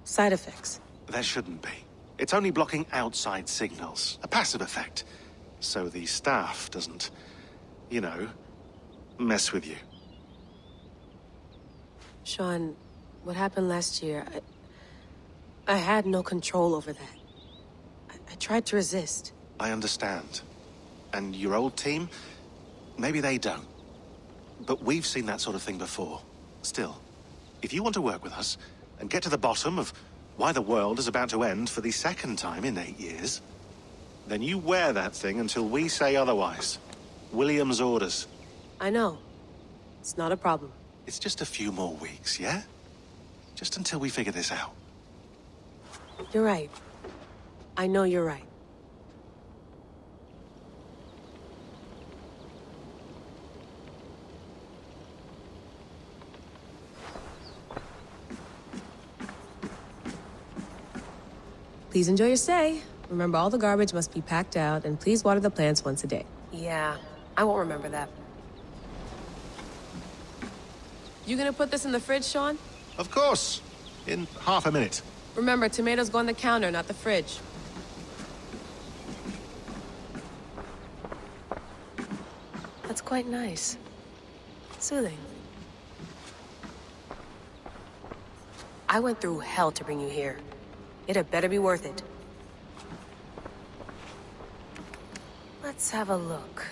S24: side effects.
S23: There shouldn't be. It's only blocking outside signals, a passive effect. So the staff doesn't, you know, mess with you.
S24: Sean, what happened last year, I had no control over that. I tried to resist.
S23: I understand. And your old team, maybe they don't. But we've seen that sort of thing before. Still, if you want to work with us and get to the bottom of why the world is about to end for the second time in 8 years, then you wear that thing until we say otherwise. William's orders.
S24: I know. It's not a problem.
S23: It's just a few more weeks, yeah? Just until we figure this out.
S24: You're right. I know you're right. Please enjoy your stay. Remember, all the garbage must be packed out, and please water the plants once a day. Yeah, I won't remember that. You gonna put this in the fridge, Sean?
S23: Of course. In half a minute.
S24: Remember, tomatoes go on the counter, not the fridge. That's quite nice. Soothing. I went through hell to bring you here. It had better be worth it. Let's have a look.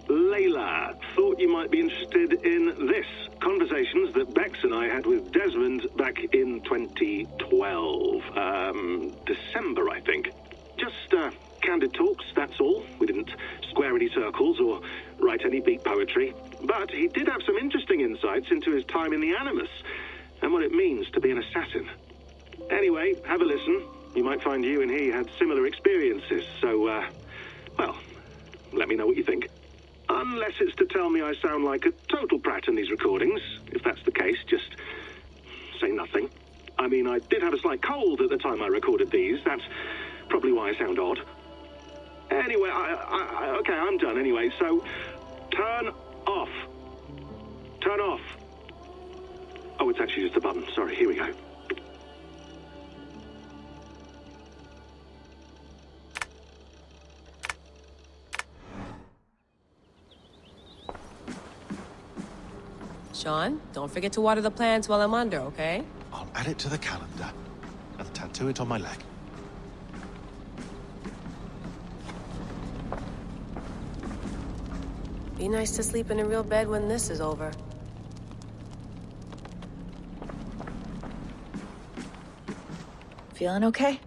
S6: Layla, thought you might be interested in this. Conversations that Bex and I had with Desmond back in 2012. December, I think. Just candid talks, that's all. We didn't square any circles or write any beat poetry. But he did have some interesting insights into his time in the Animus and what it means to be an assassin. Anyway, have a listen. You might find you and he had similar experiences, so, well, let me know what you think. Unless it's to tell me I sound like a total brat in these recordings. If that's the case, just say nothing. I mean, I did have a slight cold at the time I recorded these. That's probably why I sound odd. Anyway, okay, I'm done anyway, so turn off. Turn off. Oh, it's actually just a button. Sorry, here we go.
S24: Sean, don't forget to water the plants while I'm under, okay?
S23: I'll add it to the calendar and tattoo it on my leg.
S24: Be nice to sleep in a real bed when this is over.
S21: Feeling okay?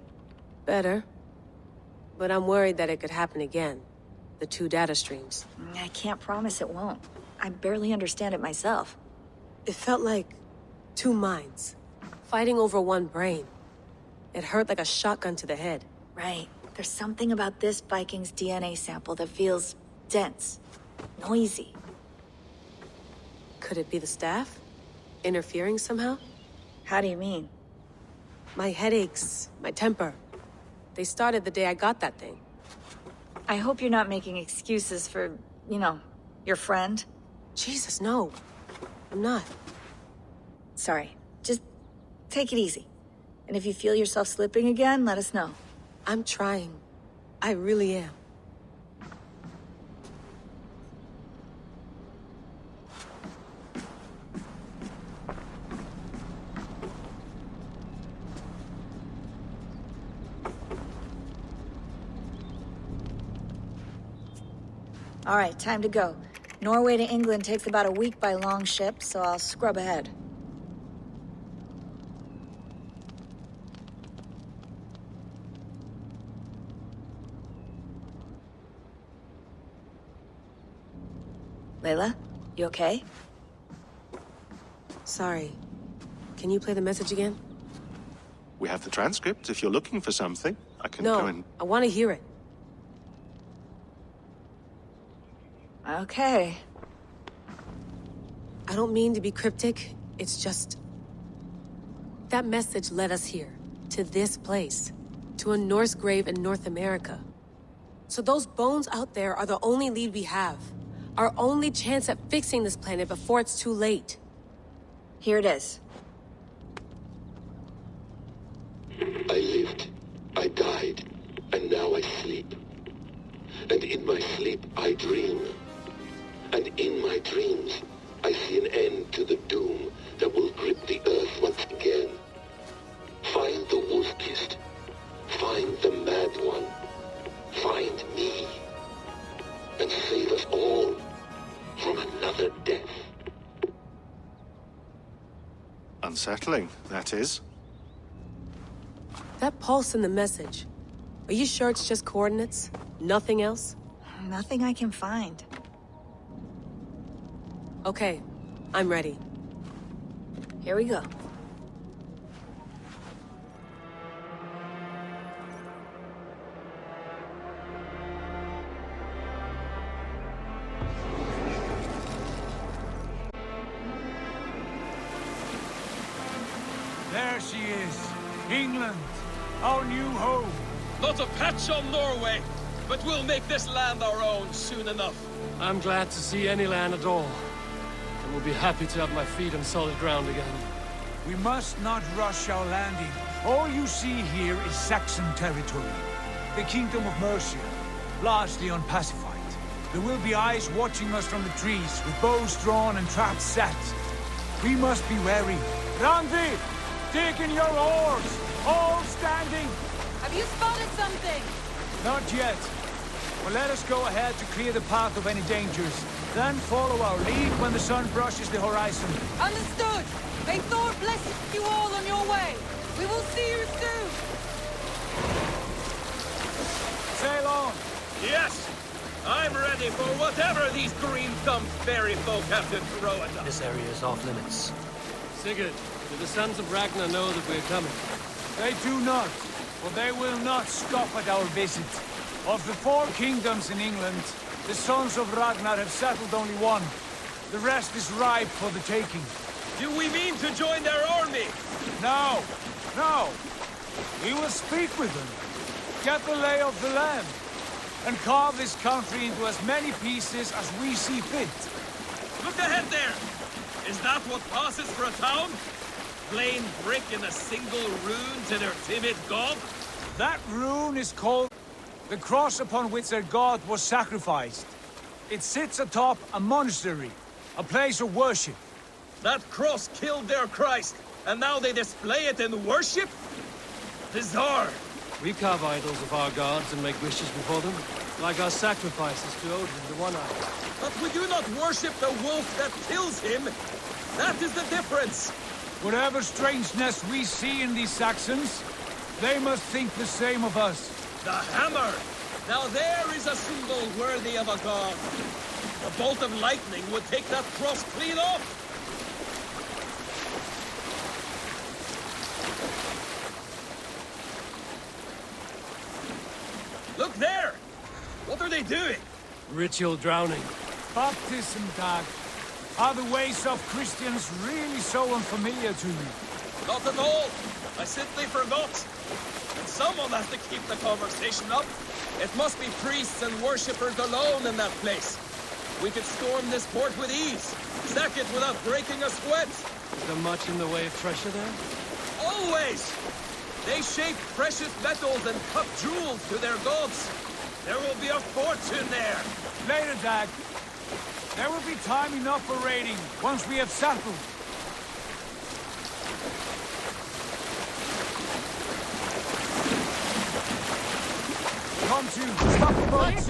S24: Better. But I'm worried that it could happen again. The two data streams.
S21: I can't promise it won't. I barely understand it myself.
S24: It felt like two minds, fighting over one brain. It hurt like a shotgun to the head.
S21: Right. There's something about this Viking's DNA sample that feels dense, noisy.
S24: Could it be the staff? Interfering somehow?
S21: How do you mean?
S24: My headaches, my temper. They started the day I got that thing.
S21: I hope you're not making excuses for, you know, your friend.
S24: Jesus, no. I'm not.
S21: Sorry. Just take it easy. And if you feel yourself slipping again, let us know.
S24: I'm trying. I really am.
S21: All right, time to go. Norway to England takes about a week by long ship, so I'll scrub ahead. Layla, you okay?
S24: Sorry. Can you play the message again?
S23: We have the transcript. If you're looking for something, I can
S24: No,
S23: go and...
S24: I want to hear it.
S21: Okay.
S24: I don't mean to be cryptic. It's just... That message led us here. To this place. To a Norse grave in North America. So those bones out there are the only lead we have. Our only chance at fixing this planet before it's too late.
S21: Here it is.
S9: I lived, I died, and now I sleep. And in my sleep I dream. And in my dreams, I see an end to the doom that will grip the earth once again. Find the wolf-kissed. Find the mad one. Find me. And save us all from another death.
S23: Unsettling, that is.
S24: That pulse in the message. Are you sure it's just coordinates? Nothing else?
S21: Nothing I can find.
S24: Okay, I'm ready.
S21: Here we go.
S4: There she is. England. Our new home.
S3: Not a patch on Norway, but we'll make this land our own soon enough.
S12: I'm glad to see any land at all. And will be happy to have my feet on solid ground again.
S4: We must not rush our landing. All you see here is Saxon territory. The Kingdom of Mercia, largely unpacified. There will be eyes watching us from the trees, with bows drawn and traps set. We must be wary. Randi! Dig in your oars! All standing!
S19: Have you spotted something?
S4: Not yet. But let us go ahead to clear the path of any dangers. Then follow our lead when the sun brushes the horizon.
S19: Understood! May Thor bless you all on your way! We will see you soon!
S4: Sail on!
S3: Yes! I'm ready for whatever these green-thumbed fairy folk have to throw at us.
S12: This area is off limits. Sigurd, do the sons of Ragnar know that we're coming?
S4: They do not, for they will not stop at our visit. Of the 4 kingdoms in England, the sons of Ragnar have settled only one. The rest is ripe for the taking.
S3: Do we mean to join their army?
S4: No, no. We will speak with them, get the lay of the land, and carve this country into as many pieces as we see fit.
S3: Look ahead there! Is that what passes for a town? Plain brick in a single rune to their timid god?
S4: That rune is called the cross upon which their god was sacrificed. It sits atop a monastery, a place of worship.
S3: That cross killed their Christ, and now they display it in worship? Bizarre!
S12: We carve idols of our gods and make wishes before them, like our sacrifices to Odin, the One-Eyed.
S3: But we do not worship the wolf that kills him! That is the difference!
S4: Whatever strangeness we see in these Saxons, they must think the same of us.
S3: The hammer! Now there is a symbol worthy of a god. A bolt of lightning would take that cross clean off! Look there! What are they doing?
S12: Ritual drowning.
S4: Baptism, Dag. Are the ways of Christians really so unfamiliar to you?
S3: Not at all! I simply forgot. And someone has to keep the conversation up. It must be priests and worshippers alone in that place. We could storm this port with ease. Sack it without breaking a sweat.
S12: Is there much in the way of treasure there?
S3: Always! They shape precious metals and cut jewels to their gods. There will be a fortune there.
S4: Later, Dag. There will be time enough for raiding once we have settled. Come to, stop the boats.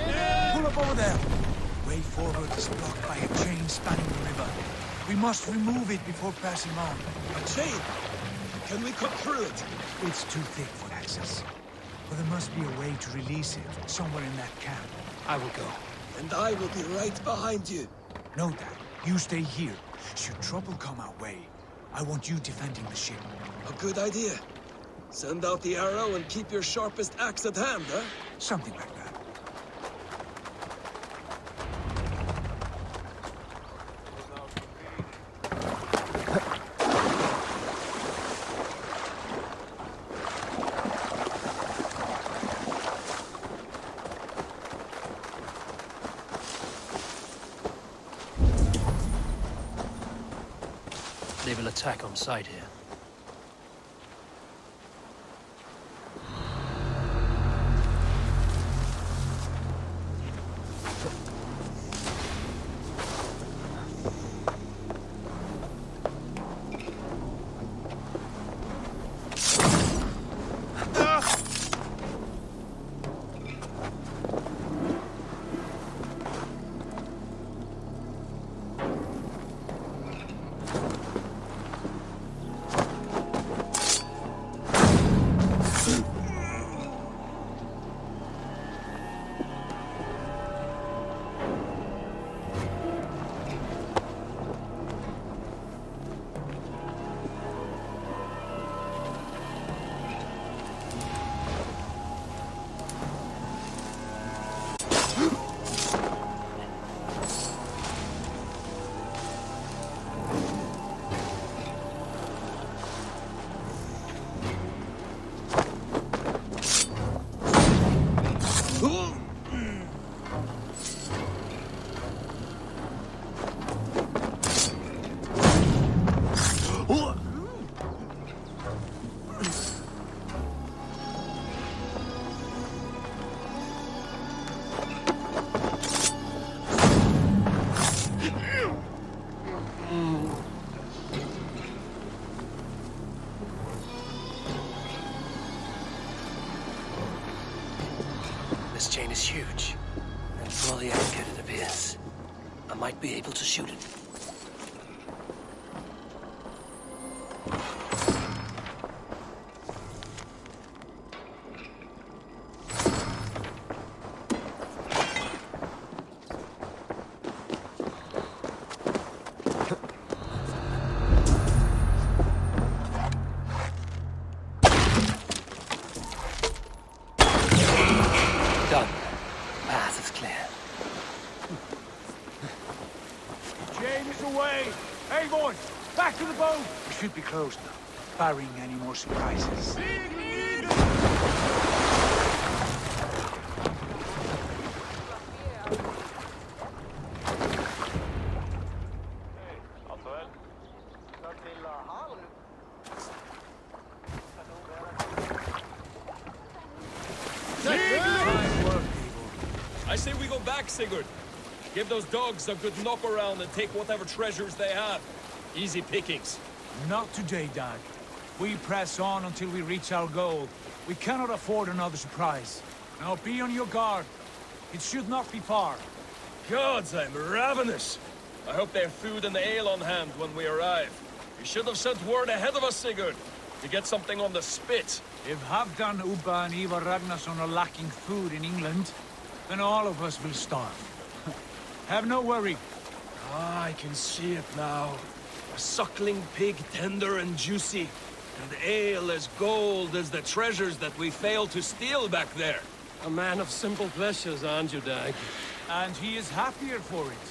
S4: Pull up over there. Way forward is blocked by a chain spanning the river. We must remove it before passing on.
S3: A chain? Can we cut through it?
S4: It's too thick for access. But there must be a way to release it, somewhere in that camp. I will go.
S3: And I will be right behind you.
S4: No, Dad. You stay here. Should trouble come our way, I want you defending the ship.
S3: A good idea. Send out the arrow and keep your sharpest axe at hand, huh?
S4: Something like that.
S12: They will attack on sight here. This chain is huge, and fully anchored it appears. I might be able to shoot it. Done. Path is clear.
S4: Chain is away. Hey, boys, back to the boat. We should be close now, barring any more surprises.
S3: I say we go back, Sigurd. Give those dogs a good knock around and take whatever treasures they have. Easy pickings.
S4: Not today, Dag. We press on until we reach our goal. We cannot afford another surprise. Now be on your guard. It should not be far.
S3: Gods, I'm ravenous. I hope they have food and ale on hand when we arrive. You should have sent word ahead of us, Sigurd, to get something on the spit.
S4: If Halfdan, Ubba and Ivar Ragnarsson are lacking food in England, then all of us will starve. Have no worry.
S3: Ah, I can see it now. A suckling pig, tender and juicy. And ale as gold as the treasures that we failed to steal back there.
S12: A man of simple pleasures, aren't you, Dag?
S4: And he is happier for it.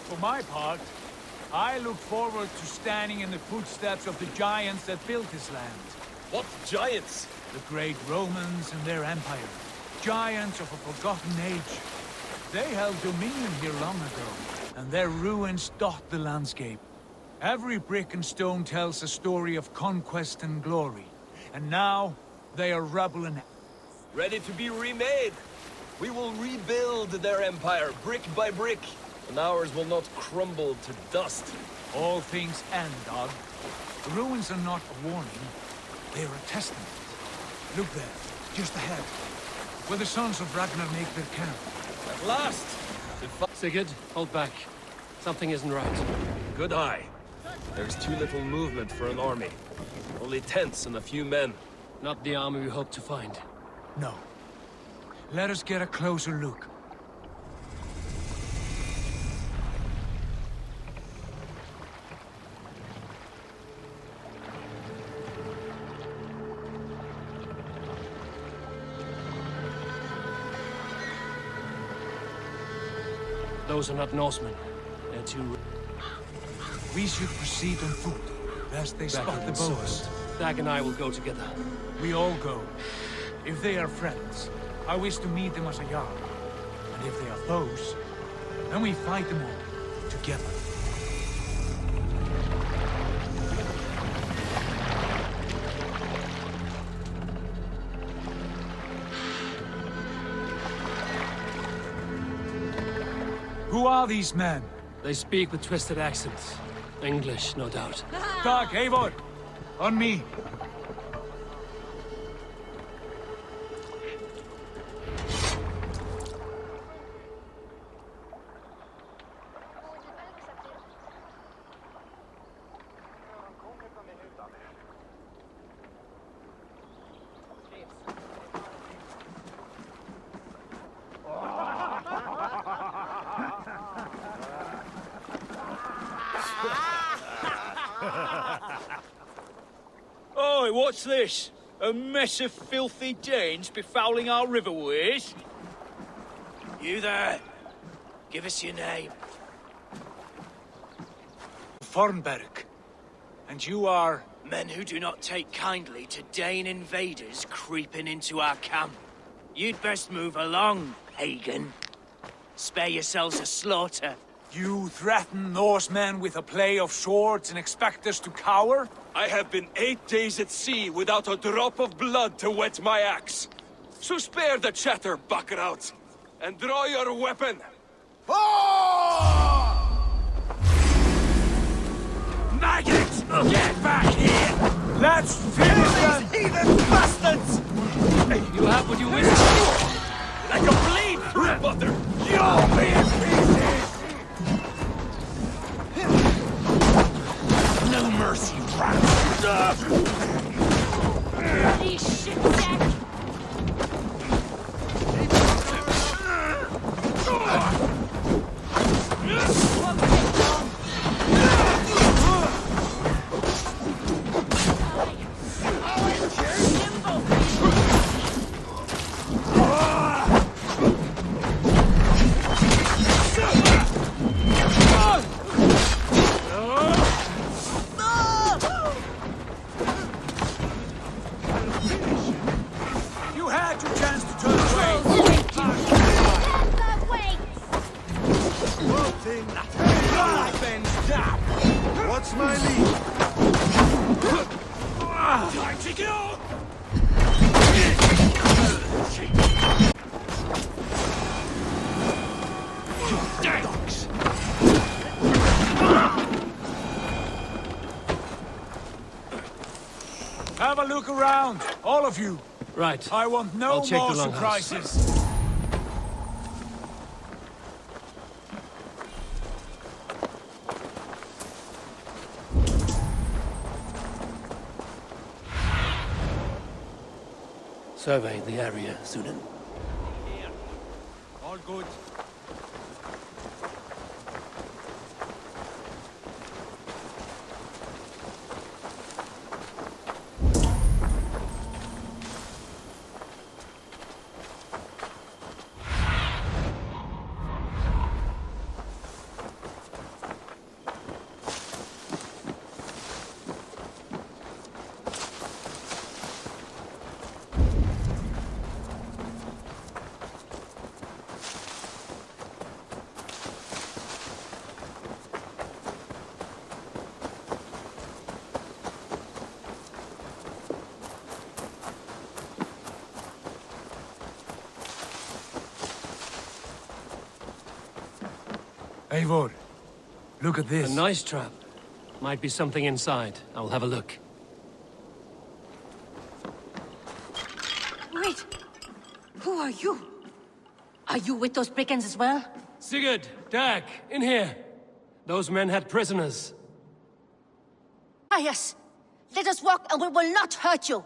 S4: For my part, I look forward to standing in the footsteps of the giants that built this land.
S3: What giants?
S4: The great Romans and their empire. Giants of a forgotten age. They held dominion here long ago, and their ruins dot the landscape. Every brick and stone tells a story of conquest and glory. And now, they are rubble and...
S3: Ready to be remade. We will rebuild their empire, brick by brick, and ours will not crumble to dust.
S4: All things end, dog. The ruins are not a warning. They are a testament. Look there, just ahead, where the sons of Ragnar make their camp.
S3: At last!
S12: Sigurd, hold back. Something isn't right.
S3: Good eye. There's too little movement for an army. Only tents and a few men.
S12: Not the army we hope to find.
S4: No. Let us get a closer look.
S12: Those are not Norsemen. They're too...
S4: We should proceed on foot, lest they spot the boats.
S12: Dag and I will go together.
S4: We all go. If they are friends, I wish to meet them as a Jarl. And if they are foes, then we fight them all, together. Who are these men?
S12: They speak with twisted accents. English, no doubt.
S4: Dag, Eivor! On me!
S5: Oi, what's this? A mess of filthy Danes befouling our riverways? You there? Give us your name.
S4: Fornberg. And you are...
S5: Men who do not take kindly to Dane invaders creeping into our camp. You'd best move along, pagan. Spare yourselves a slaughter.
S4: You threaten Norsemen with a play of swords and expect us to cower?
S3: I have been 8 days at sea without a drop of blood to wet my axe. So spare the chatter, buckerouts, and draw your weapon.
S4: Maggots! Get back here! Let's finish them!
S5: Heathen bastards!
S12: You have what you wish.
S3: Like a bleed through butter!
S4: You'll be in pieces!
S5: No mercy, rat!
S11: Bloody shitsack!
S4: You had your chance to turn away!
S23: What's my lead?
S4: Time to go!
S5: Dogs!
S4: Have a look around, all of you.
S12: Right.
S4: I want no
S12: I'll check
S4: more
S12: the longhouse.
S4: surprises.
S12: Survey the area, Sudan.
S4: All good. Eivor, look at this.
S12: A nice trap. Might be something inside. I'll have a look.
S11: Wait! Who are you? Are you with those brigands as well?
S12: Sigurd, Dag, in here. Those men had prisoners.
S11: Yes. Let us walk and we will not hurt you.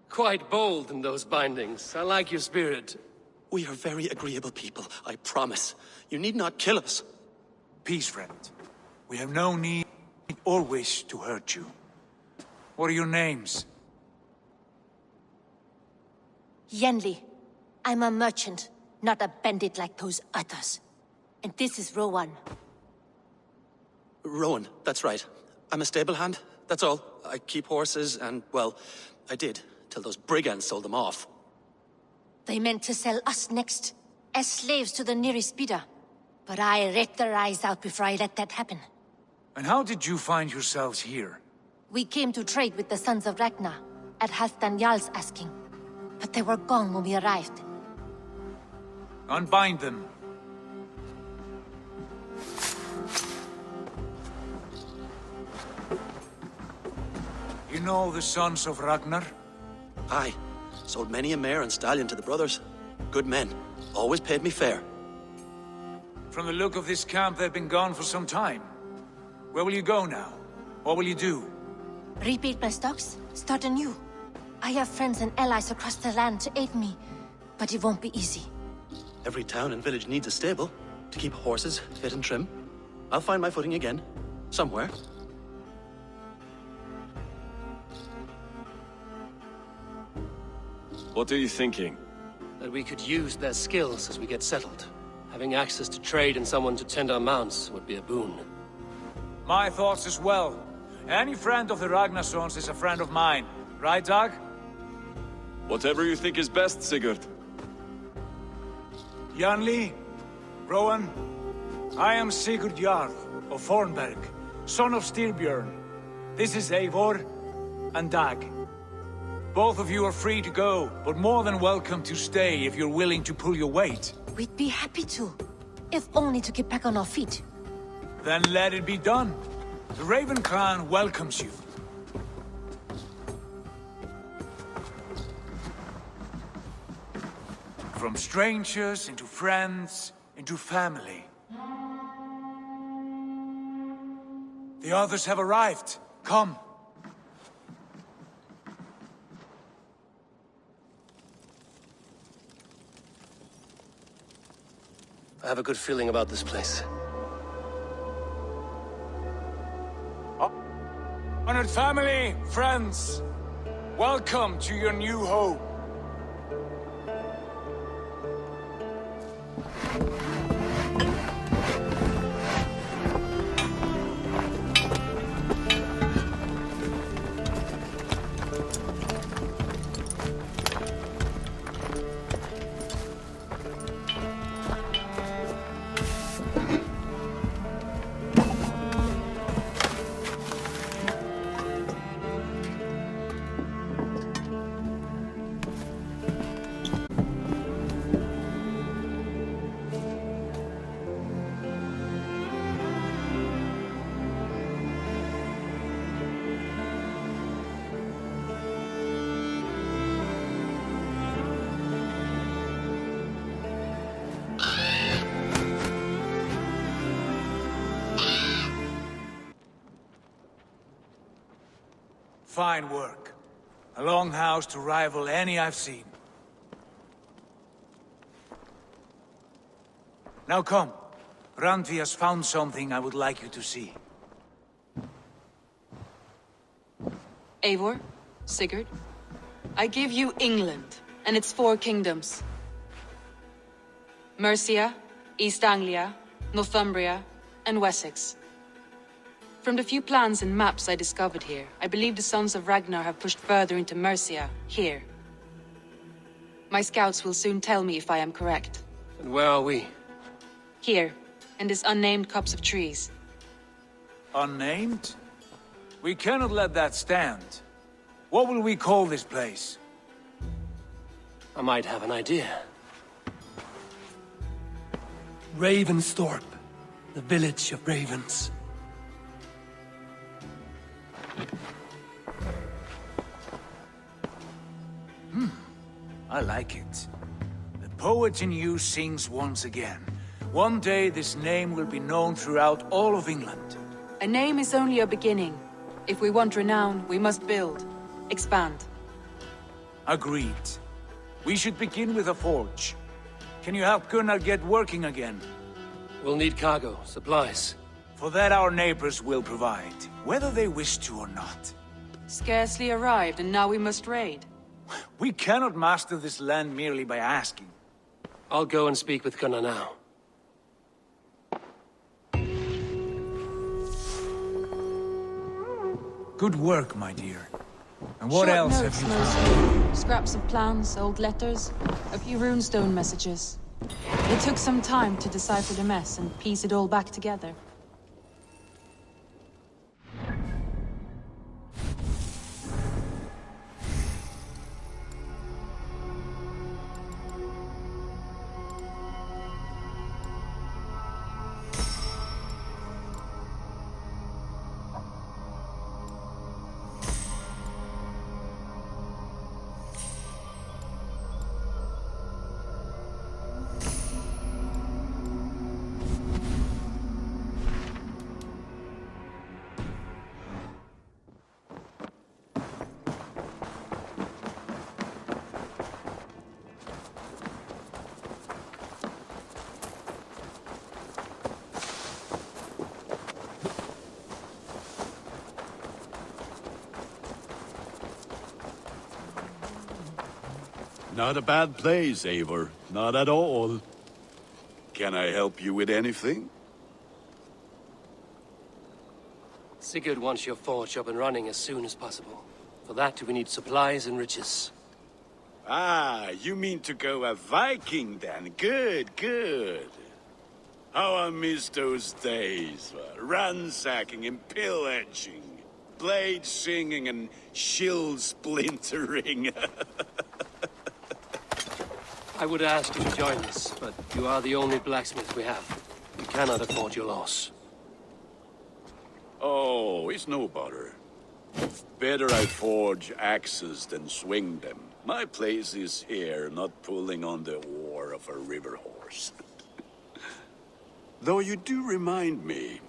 S12: Quite bold in those bindings. I like your spirit.
S1: We are very agreeable people, I promise. You need not kill us.
S4: Peace, friend. We have no need or wish to hurt you. What are your names?
S11: Yenli. I'm a merchant, not a bandit like those others. And this is Rowan.
S1: Rowan, that's right. I'm a stable hand, that's all. I keep horses and, well, I did, till those brigands sold them off.
S11: They meant to sell us next, as slaves to the nearest bidder. But I ripped their eyes out before I let that happen.
S4: And how did you find yourselves here?
S11: We came to trade with the Sons of Ragnar, at Halfdan Jarl's asking. But they were gone when we arrived.
S4: Unbind them. You know the Sons of Ragnar?
S1: Aye. Sold many a mare and stallion to the brothers. Good men. Always paid me fair.
S4: From the look of this camp, they've been gone for some time. Where will you go now? What will you do?
S11: Rebuild my stocks, start anew. I have friends and allies across the land to aid me, but it won't be easy.
S1: Every town and village needs a stable to keep horses fit and trim. I'll find my footing again. Somewhere.
S3: What are you thinking?
S12: That we could use their skills as we get settled. Having access to trade and someone to tend our mounts would be a boon.
S4: My thoughts as well. Any friend of the Ragnarsons is a friend of mine. Right, Dag?
S3: Whatever you think is best, Sigurd.
S4: Janli, Rowan, I am Sigurd Jarl of Fornberg, son of Styrbjörn. This is Eivor and Dag. Both of you are free to go, but more than welcome to stay if you're willing to pull your weight.
S11: We'd be happy to, if only to get back on our feet.
S4: Then let it be done. The Raven clan welcomes you. From strangers into friends, into family. The others have arrived. Come.
S12: I have a good feeling about this place.
S4: Honored family, friends, welcome to your new home. Fine work. A longhouse to rival any I've seen. Now come. Randvi has found something I would like you to see.
S19: Eivor, Sigurd, I give you England and its 4 kingdoms. Mercia, East Anglia, Northumbria, and Wessex. From the few plans and maps I discovered here, I believe the Sons of Ragnar have pushed further into Mercia, here. My scouts will soon tell me if I am correct.
S12: And where are we?
S19: Here, in this unnamed copse of trees.
S4: Unnamed? We cannot let that stand. What will we call this place?
S12: I might have an idea.
S13: Ravensthorpe.
S12: The village of ravens.
S4: I like it. The poet in you sings once again. One day this name will be known throughout all of England.
S19: A name is only a beginning. If we want renown, we must build. Expand.
S4: Agreed. We should begin with a forge. Can you help Gunnar get working again?
S12: We'll need cargo, supplies.
S4: For that our neighbors will provide, whether they wish to or not.
S19: Scarcely arrived, and now we must raid.
S4: We cannot master this land merely by asking.
S12: I'll go and speak with Gunnar now.
S4: Good work, my dear. And what
S19: Short
S4: else
S19: notes
S4: have you
S19: mostly. Scraps of plans, old letters, a few runestone messages. It took some time to decipher the mess and piece it all back together.
S7: Not a bad place, Eivor. Not at all. Can I help you with anything?
S12: Sigurd wants your forge up and running as soon as possible. For that, we need supplies and riches.
S7: Ah, you mean to go a Viking then? Good, good. How I miss those days. Ransacking and pillaging. Blade singing and shield splintering.
S12: I would ask you to join us, but you are the only blacksmith we have. We cannot afford your loss.
S7: Oh, it's no bother. Better I forge axes than swing them. My place is here, not pulling on the oar of a river horse. Though you do remind me,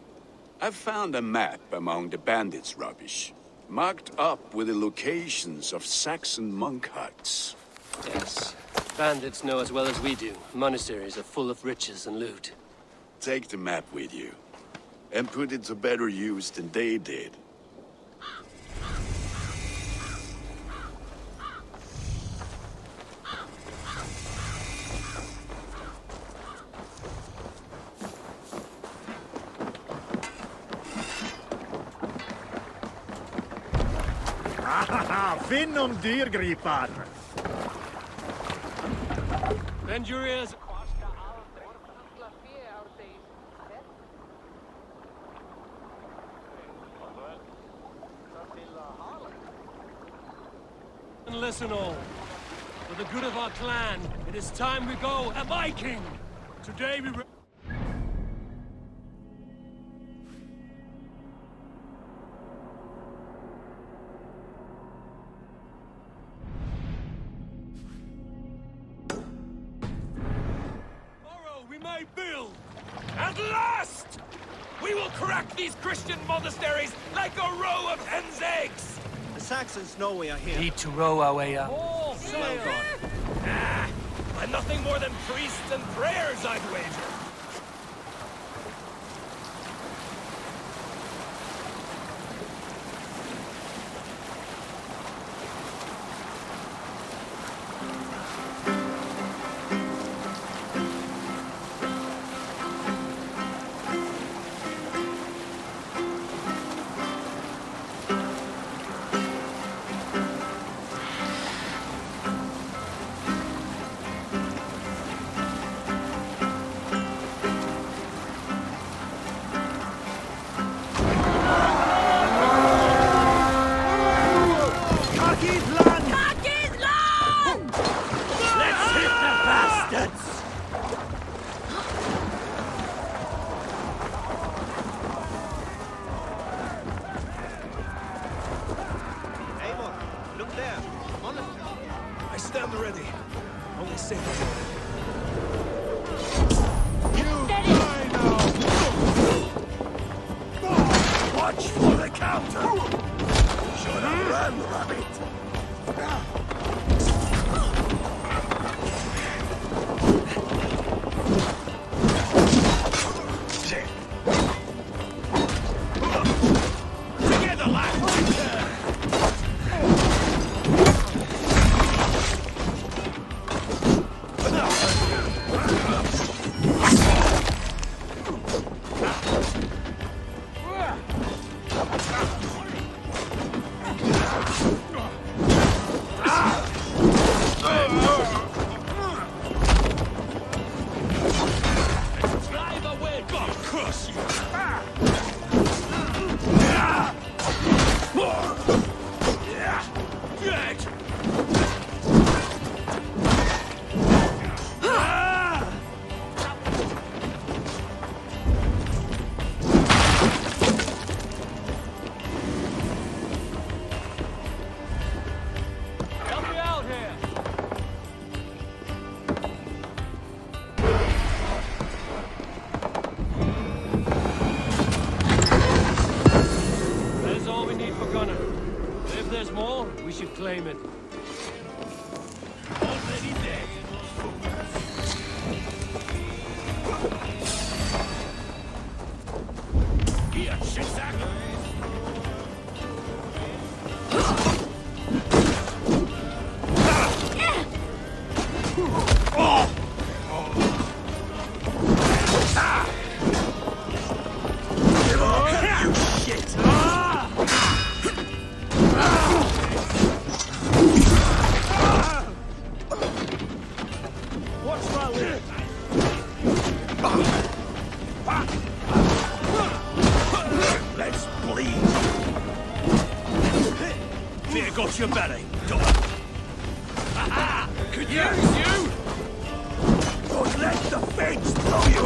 S7: I found a map among the bandits' rubbish, marked up with the locations of Saxon monk huts.
S12: Yes. Bandits know as well as we do. Monasteries are full of riches and loot.
S7: Take the map with you, and put it to better use than they did.
S14: Finn om dyrgripar!
S12: Bend your ears. And listen all. For the good of our clan, it is time we go a Viking! Today we...
S3: Build! At last! We will crack these Christian monasteries like a row of hen's eggs!
S10: The Saxons know we are here.
S12: Need to row our way up.
S3: All
S10: Well done.
S3: Ah, by nothing more than priests and prayers, I'd wager. Stand ready. Only say watch for the counter! Should have run, rabbit! Together, lads!
S12: We should claim it.
S3: Already dead. Here, shitsack! Let's bleed. Fear got your belly. Go on. Ha-ha! Could use you! Don't let the fates throw you!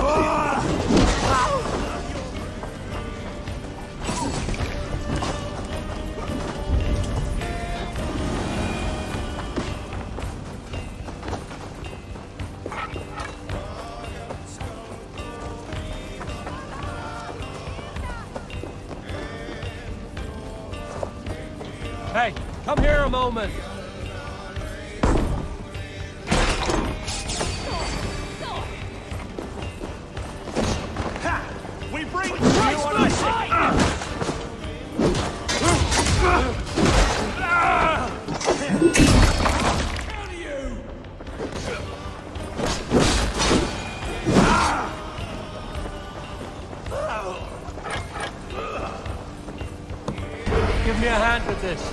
S12: Hey, come here a moment.
S3: We bring Christ on our side!
S12: Give me a hand with this.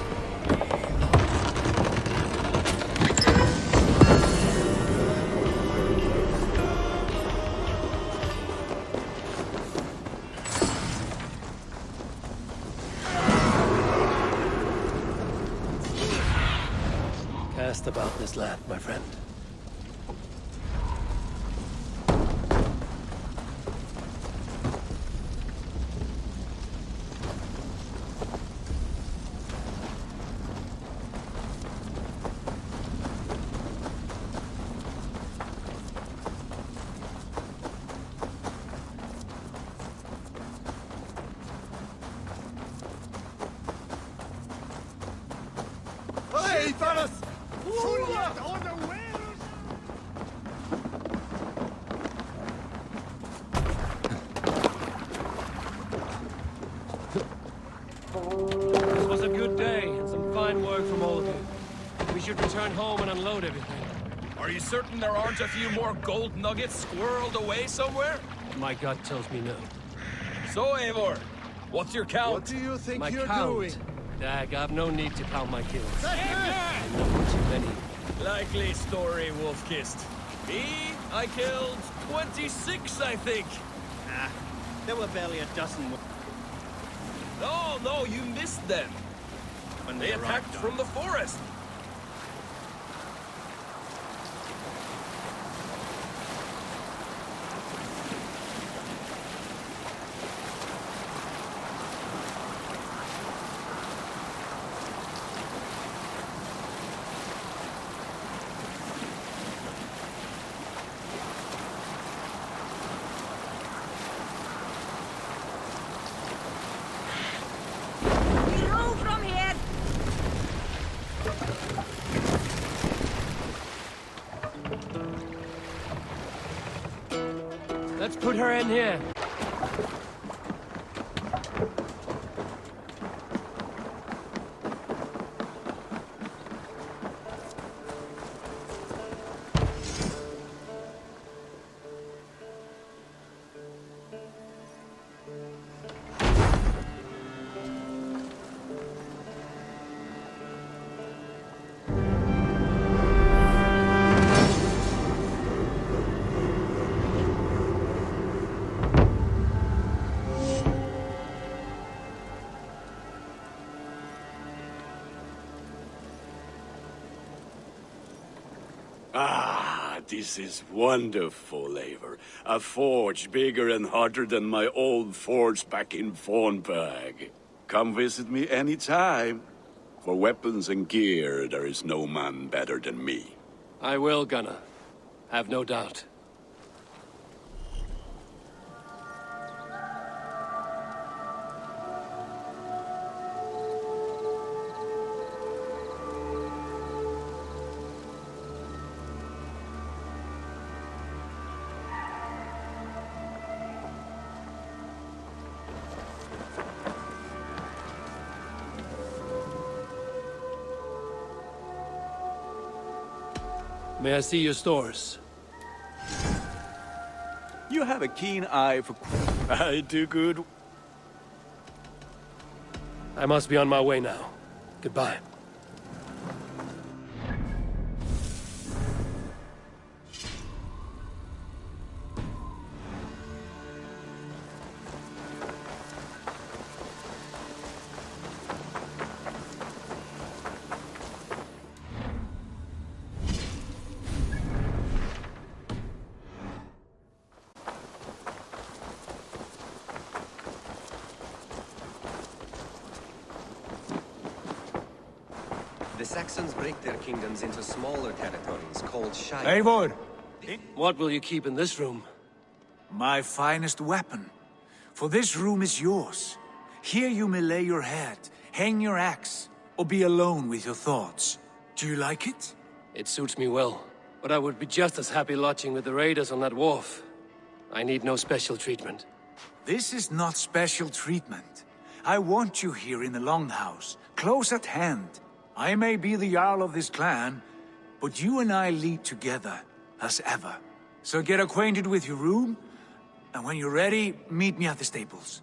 S12: Cast about this land, my friend.
S14: Hey, fellas! On the way!
S12: This was a good day and some fine work from all of you. We should return home and unload everything.
S3: Are you certain there aren't a few more gold nuggets squirreled away somewhere?
S12: My gut tells me no.
S3: So, Eivor, what's your count?
S14: What do you think
S12: My
S14: you're
S12: count?
S14: doing?
S12: Dag, I've no need to count my kills. I know too many.
S3: Likely story, Wolf-Kissed. Me, I killed 26, I think.
S10: Ah, there were barely a dozen more.
S3: No, you missed them.
S10: When
S3: They attacked from the forest.
S12: Let's put her in here.
S7: Ah, this is wonderful, Eivor. A forge bigger and hotter than my old forge back in Fornburg. Come visit me anytime. For weapons and gear, there is no man better than me.
S12: I will, Gunnar. Have no doubt. May I see your stores?
S7: You have a keen eye for... I do good.
S12: I must be on my way now. Goodbye.
S15: The Saxons break their kingdoms into smaller territories called shires.
S4: Eivor!
S12: What will you keep in this room?
S4: My finest weapon. For this room is yours. Here you may lay your head, hang your axe, or be alone with your thoughts. Do you like it?
S12: It suits me well, but I would be just as happy lodging with the raiders on that wharf. I need no special treatment.
S4: This is not special treatment. I want you here in the Longhouse, close at hand. I may be the Jarl of this clan, but you and I lead together, as ever. So get acquainted with your room, and when you're ready, meet me at the stables.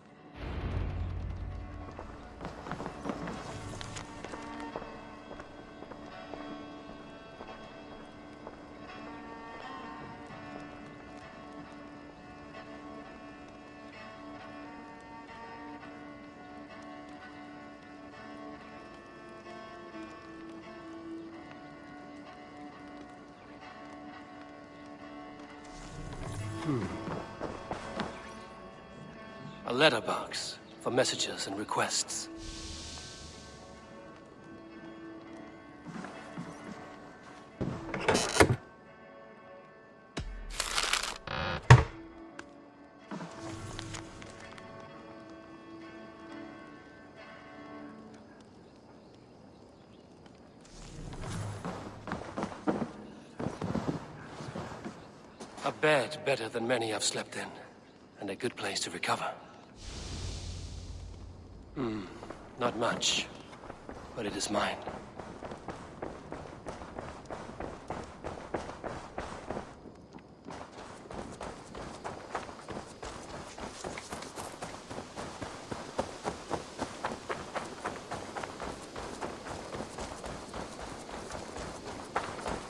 S12: A letterbox for messages and requests. A bed better than many I've slept in, and a good place to recover. Not much, but it is mine.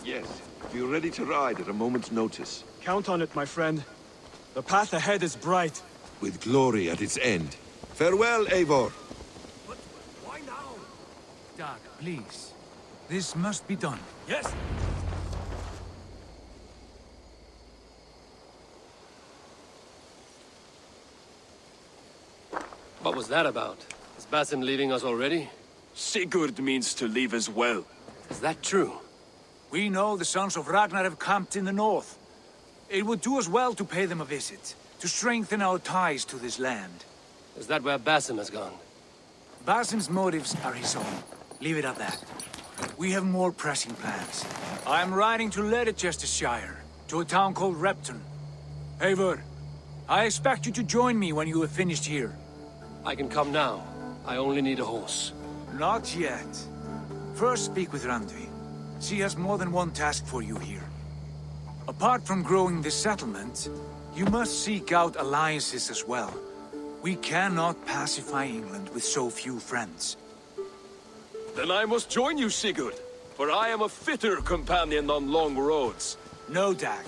S16: Yes, be ready to ride at a moment's notice.
S17: Count on it, my friend. The path ahead is bright.
S16: With glory at its end. Farewell, Eivor.
S4: But why now? Dag, please. This must be done.
S17: Yes!
S12: What was that about? Is Basim leaving us already?
S17: Sigurd means to leave as well.
S12: Is that true?
S4: We know the sons of Ragnar have camped in the north. It would do us well to pay them a visit, to strengthen our ties to this land.
S12: Is that where Basim has gone?
S4: Basim's motives are his own. Leave it at that. We have more pressing plans. I am riding to Leicestershire, to a town called Repton. Eivor, I expect you to join me when you have finished here.
S12: I can come now. I only need a horse.
S4: Not yet. First speak with Randvi. She has more than one task for you here. Apart from growing this settlement, you must seek out alliances as well. We cannot pacify England with so few friends.
S3: Then I must join you, Sigurd, for I am a fitter companion on long roads.
S4: No, Dag.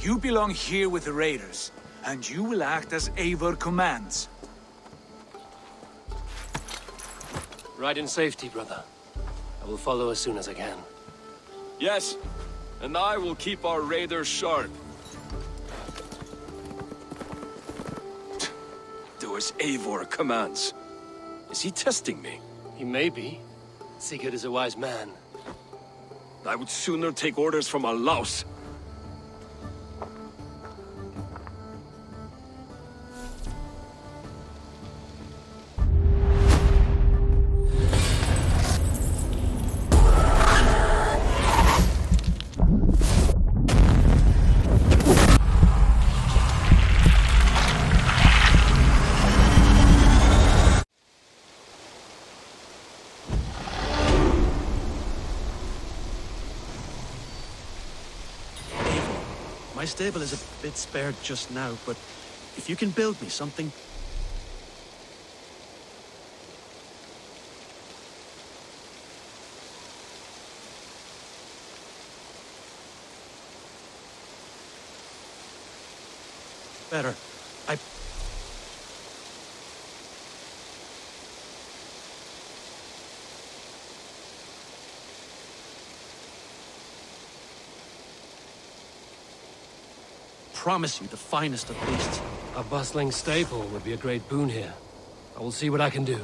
S4: You belong here with the raiders, and you will act as Eivor commands.
S12: Ride in safety, brother. I will follow as soon as I can.
S3: Yes, and I will keep our raiders sharp. Do as Eivor commands. Is he testing me?
S12: He may be. Sigurd is a wise man.
S3: I would sooner take orders from a louse.
S2: My stable is a bit spared just now, but if you can build me something... better. Promise you the finest of beasts.
S12: A bustling stable would be a great boon here. I will see what I can do.